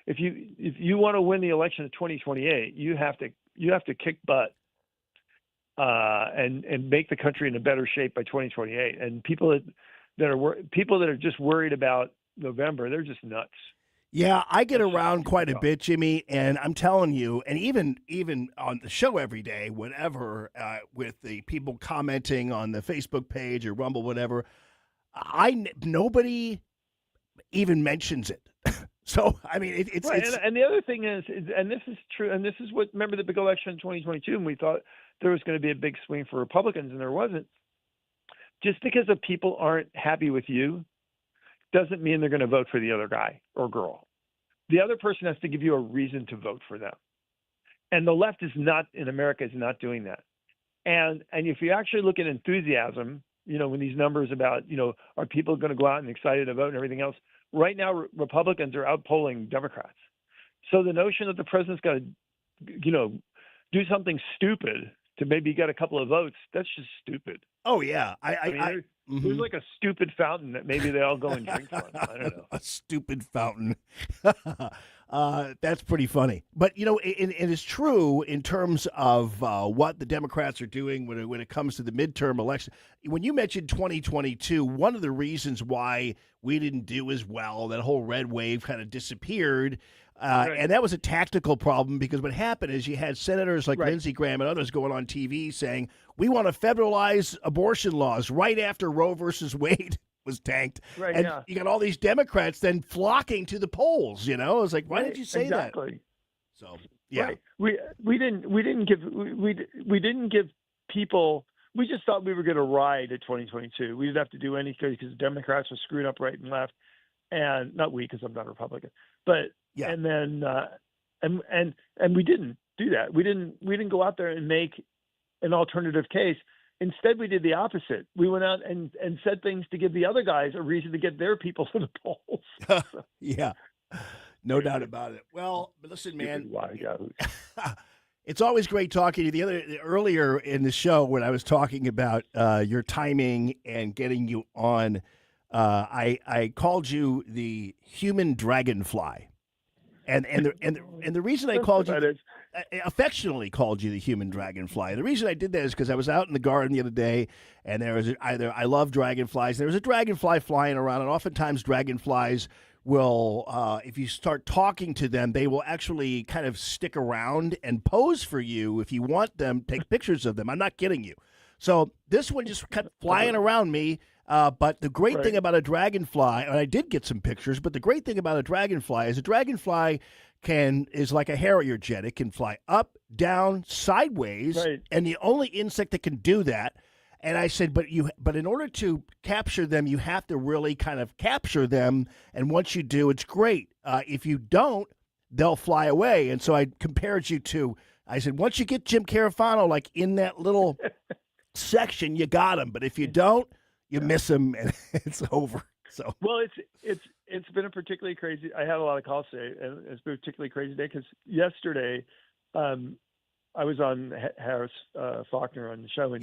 S18: If you want to win the election of 2028, you have to kick butt and make the country in a better shape by 2028. And people that are just worried about November, they're just nuts.
S6: Yeah, I get around quite a bit, Jimmy, and I'm telling you, and even on the show every day, whatever, with the people commenting on the Facebook page or Rumble, whatever, nobody even mentions it. So, I mean, it's
S18: right. And the other thing is, and this is true, and this is what, remember the big election in 2022, and we thought there was going to be a big swing for Republicans, and there wasn't. Just because the people aren't happy with you doesn't mean they're going to vote for the other guy or girl. The other person has to give you a reason to vote for them. And the left in America is not doing that. And if you actually look at enthusiasm, when these numbers about, are people going to go out and excited to vote and everything else, right now Republicans are outpolling Democrats. So the notion that the president's got to, do something stupid to maybe get a couple of votes, that's just stupid.
S6: Oh, yeah.
S18: There's like a stupid fountain that maybe they all go and drink from. I don't know.
S6: A stupid fountain. That's pretty funny. But, it is true in terms of what the Democrats are doing when it comes to the midterm election. When you mentioned 2022, one of the reasons why we didn't do as well, that whole red wave kind of disappeared. Right. And that was a tactical problem because what happened is you had senators like Lindsey Graham and others going on TV saying, we want to federalize abortion laws right after Roe versus Wade was tanked.
S18: Right,
S6: and you got all these Democrats then flocking to the polls, It was like, why did you say that? So, yeah.
S18: Right. We didn't give people, we just thought we were going to ride at 2022. We didn't have to do anything because the Democrats were screwing up right and left. And not we, because I'm not a Republican, but yeah. And then and we didn't do that. We didn't go out there and make an alternative case. Instead, we did the opposite. We went out and said things to give the other guys a reason to get their people to the polls.
S6: Yeah, no doubt about it. Well, but listen, man, it's always great talking to you. Earlier in the show when I was talking about your timing and getting you on. I called you the human dragonfly, and the reason I called you, I affectionately called you the human dragonfly. The reason I did that is because I was out in the garden the other day, and there was I love dragonflies. There was a dragonfly flying around, and oftentimes dragonflies will, if you start talking to them, they will actually kind of stick around and pose for you if you want them. Take pictures of them. I'm not kidding you. So this one just kept flying around me. But the great thing about a dragonfly, and I did get some pictures, but the great thing about a dragonfly is a dragonfly is like a Harrier jet. It can fly up, down, sideways, and the only insect that can do that, And I said, but in order to capture them, you have to really kind of capture them. And once you do, it's great. If you don't, they'll fly away. And so I compared you to, I said, once you get Jim Carafano, like in that little section, you got him. But if you don't, you miss him and it's over. So
S18: well, it's been a particularly crazy. I had a lot of calls today, and it's been a particularly crazy day because yesterday, I was on Harris Faulkner on the show, and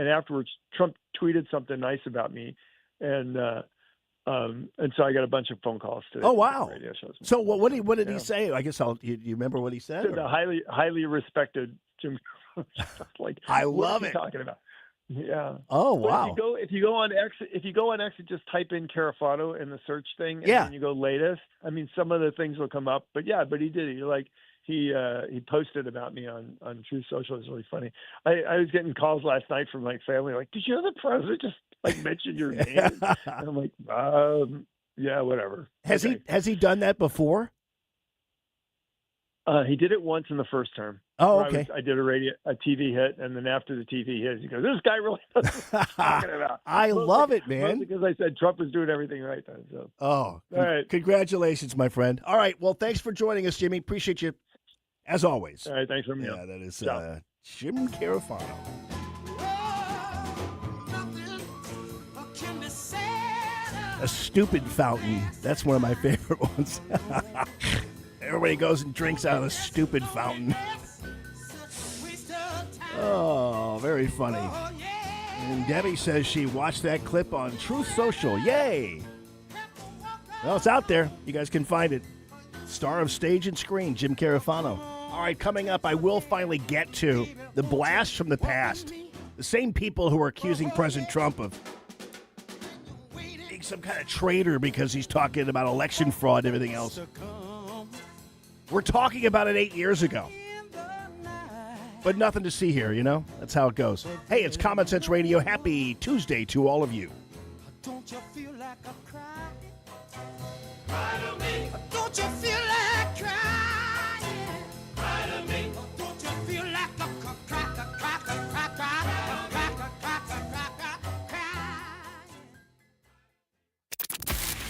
S18: afterwards Trump tweeted something nice about me, and so I got a bunch of phone calls today.
S6: Oh wow!
S18: Radio shows.
S6: So what did he say? I guess you remember what he said?
S18: The highly respected Jim. Like
S6: I love
S18: what
S6: it.
S18: Talking about. Yeah.
S6: Oh wow!
S18: If you go on X and just type in Carafano in the search thing, and then you go latest. I mean, some of the things will come up, but he did. He posted about me on True Social. It was really funny. I was getting calls last night from my family, like, did you know the president just mention your name? And I'm like, yeah, whatever.
S6: Has he done that before?
S18: He did it once in the first term.
S6: Oh, okay.
S18: I did a TV hit, and then after the TV hit, he goes, "This guy really knows what he's talking about."
S6: I love it, man.
S18: Because I said Trump was doing everything right then. So.
S6: All
S18: right.
S6: Congratulations, my friend. All right. Well, thanks for joining us, Jimmy. Appreciate you, as always.
S18: All right. Thanks for me.
S6: Yeah, that is Jim Carafano. A stupid fountain. That's one of my favorite ones. Everybody goes and drinks out of the stupid fountain. Oh, very funny. And Debbie says she watched that clip on Truth Social. Yay! Well, it's out there. You guys can find it. Star of stage and screen, Jim Carafano. All right, coming up, I will finally get to the blast from the past. The same people who are accusing President Trump of being some kind of traitor because he's talking about election fraud and everything else. We're talking about it 8 years ago. But nothing to see here, That's how it goes. Hey, it's Common Sense Radio. Happy Tuesday to all of you.
S2: Don't you feel like a cry? Cry to me. Don't you feel like crying? Cry to me. Don't you feel like a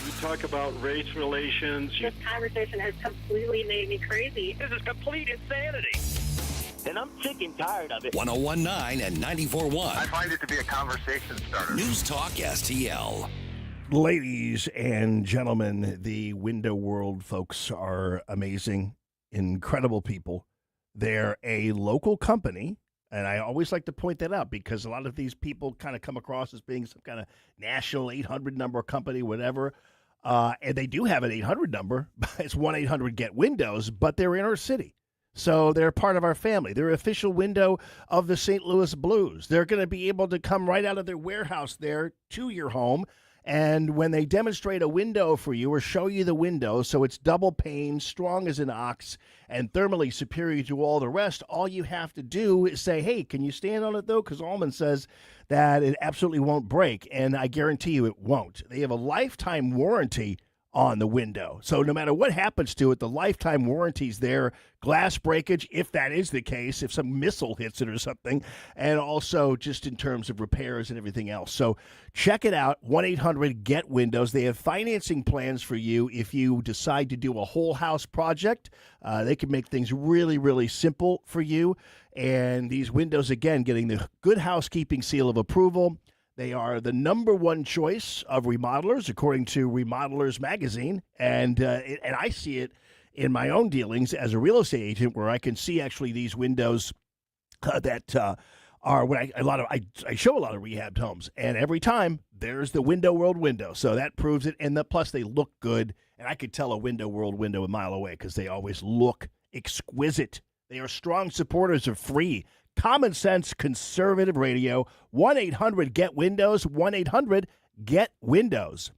S11: You talk about race relations.
S12: This conversation has completely made me crazy.
S11: This is complete insanity.
S4: And I'm sick and tired of it.
S3: 101.9 and 94.1.
S19: I find it to be a conversation starter.
S3: News Talk STL.
S6: Ladies and gentlemen, the Window World folks are amazing, incredible people. They're a local company, and I always like to point that out because a lot of these people kind of come across as being some kind of national 800 number company, whatever. And they do have an 800 number. It's 1-800-GET-WINDOWS, but they're inner city. So they're part of our family. They're official window of the St. Louis Blues. They're going to be able to come right out of their warehouse there to your home. And when they demonstrate a window for you or show you the window, so it's double pane, strong as an ox, and thermally superior to all the rest, all you have to do is say, hey, can you stand on it, though? Because Allman says that it absolutely won't break, and I guarantee you it won't. They have a lifetime warranty on the window. So no matter what happens to it, the lifetime warranty's there. Glass breakage, if that is the case, if some missile hits it or something, and also just in terms of repairs and everything else. So check it out, 1-800-GET-WINDOWS. They have financing plans for you if you decide to do a whole house project. They can make things really, really simple for you. And these windows, again, getting the Good Housekeeping seal of approval. They are the number one choice of remodelers, according to Remodelers Magazine. And I see it in my own dealings as a real estate agent where I can see actually these windows that are when I show a lot of rehabbed homes. And every time there's the Window World window. So that proves it. And plus they look good. And I could tell a Window World window a mile away because they always look exquisite. They are strong supporters of free common sense conservative radio. 1-800-GET-WINDOWS. 1-800-GET-WINDOWS.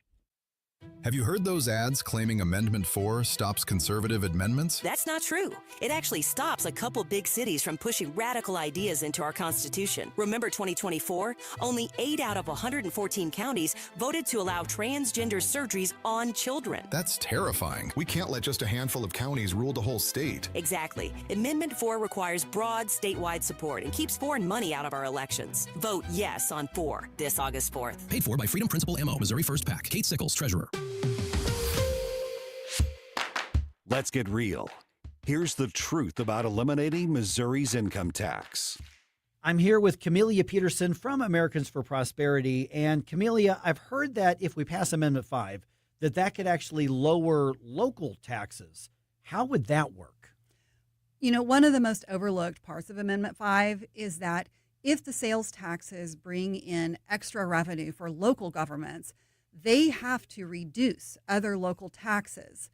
S7: Have you heard those ads claiming Amendment 4 stops conservative amendments?
S8: That's not true. It actually stops a couple big cities from pushing radical ideas into our Constitution. Remember 2024? Only 8 out of 114 counties voted to allow transgender surgeries on children.
S7: That's terrifying. We can't let just a handful of counties rule the whole state.
S8: Exactly. Amendment 4 requires broad statewide support and keeps foreign money out of our elections. Vote yes on 4 this August 4th.
S20: Paid for by Freedom Principle MO, Missouri First PAC. Kate Sickles, Treasurer.
S3: Let's get real. Here's the truth about eliminating Missouri's income tax.
S9: I'm here with Camelia Peterson from Americans for Prosperity. And Camelia, I've heard that if we pass Amendment 5, that could actually lower local taxes. How would that work?
S21: You know, one of the most overlooked parts of Amendment 5 is that if the sales taxes bring in extra revenue for local governments, they have to reduce other local taxes.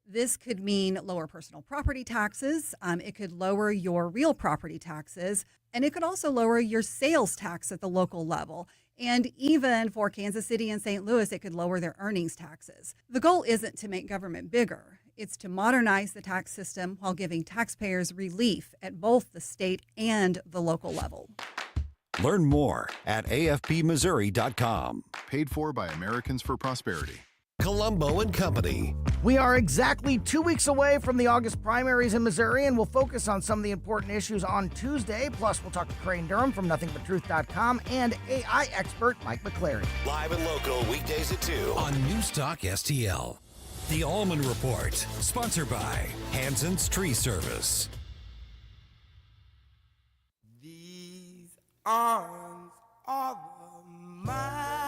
S21: This could mean lower personal property taxes. It could lower your real property taxes, and it could also lower your sales tax at the local level. And even for Kansas City and St. Louis, it could lower their earnings taxes. The goal isn't to make government bigger. It's to modernize the tax system while giving taxpayers relief at both the state and the local level.
S3: Learn more at afpmissouri.com.
S7: Paid for by Americans for Prosperity.
S3: Colombo and Company.
S22: We are exactly 2 weeks away from the August primaries in Missouri, and we'll focus on some of the important issues on Tuesday. Plus, we'll talk to Crane Durham from NothingButTruth.com and AI expert Mike McClary.
S3: Live and local weekdays at 2 on Newstalk STL. The Allman Report, sponsored by Hansen's Tree Service.
S2: These arms are mine.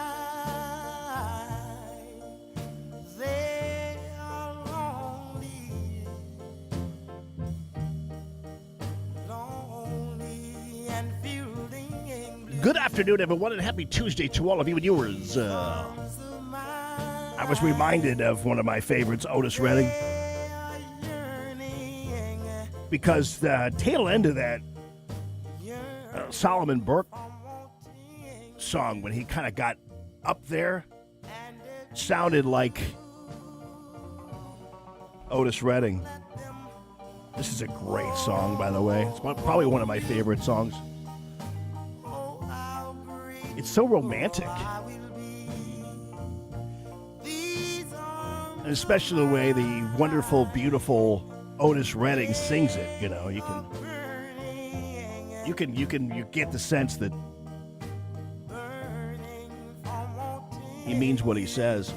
S2: They are lonely and fielding.
S6: Good afternoon, everyone, and happy Tuesday to all of you and yours. I was reminded of one of my favorites, Otis Redding, because the tail end of that Solomon Burke song, when he kind of got up there, sounded like Otis Redding. This is a great song, by the way. It's probably one of my favorite songs. It's so romantic. And especially the way the wonderful, beautiful Otis Redding sings it. You know, you get the sense that he means what he says.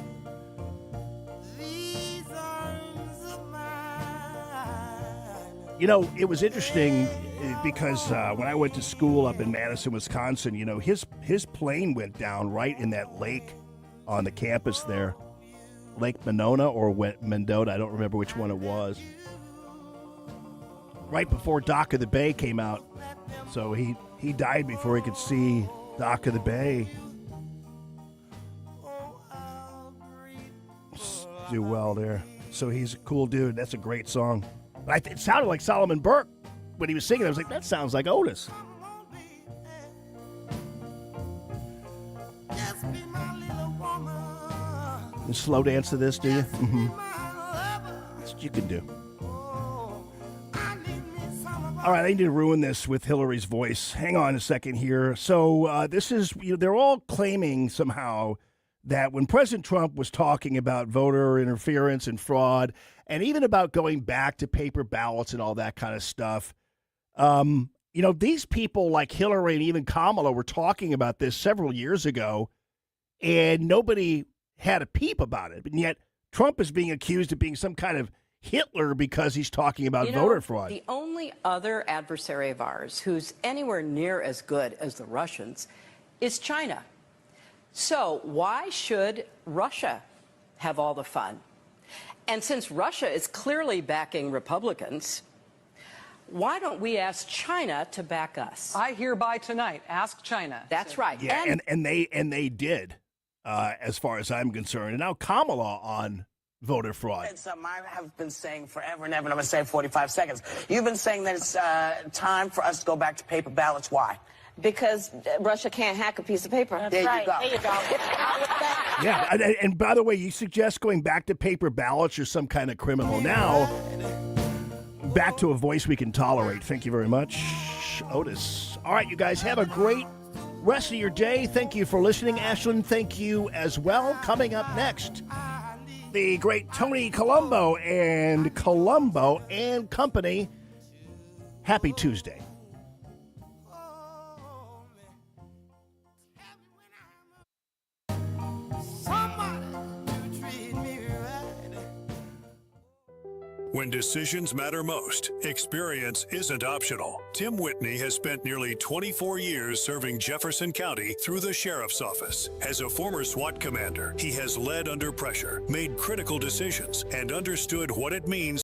S6: You know, it was interesting because when I went to school up in Madison, Wisconsin, you know, his plane went down right in that lake on the campus there. Lake Monona or Mendota, I don't remember which one it was. Right before Dock of the Bay came out. So he died before he could see Dock of the Bay do well there. So he's a cool dude. That's a great song. But it sounded like Solomon Burke when he was singing. I was like, that sounds like Otis. You slow dance to this, do you? Mm-hmm. That's what you can do. All right, I need to ruin this with Hillary's voice. Hang on a second here. So this is, they're all claiming somehow that when President Trump was talking about voter interference and fraud, and even about going back to paper ballots and all that kind of stuff, these people like Hillary and even Kamala were talking about this several years ago, and nobody had a peep about it. And yet Trump is being accused of being some kind of Hitler because he's talking about voter fraud.
S23: The only other adversary of ours who's anywhere near as good as the Russians is China. So why should Russia have all the fun? And since Russia is clearly backing Republicans, why don't we ask China to back us?
S24: I hereby tonight ask China.
S23: That's right.
S6: Yeah, and they did, as far as I'm concerned. And now Kamala on voter fraud.
S25: It's something I have been saying forever and ever, and I'm going to say 45 seconds. You've been saying that it's time for us to go back to paper ballots. Why?
S1: because Russia can't hack a piece of paper.
S25: There you go.
S1: There you go.
S6: Yeah, and by the way, you suggest going back to paper ballots or some kind of criminal. Now, back to a voice we can tolerate. Thank you very much, Otis. All right, you guys, have a great rest of your day. Thank you for listening. Ashlyn, thank you as well. Coming up next, the great Tony Colombo and Company. Happy Tuesday.
S5: When decisions matter most, experience isn't optional. Tim Whitney has spent nearly 24 years serving Jefferson County through the Sheriff's Office. As a former SWAT commander, he has led under pressure, made critical decisions, and understood what it means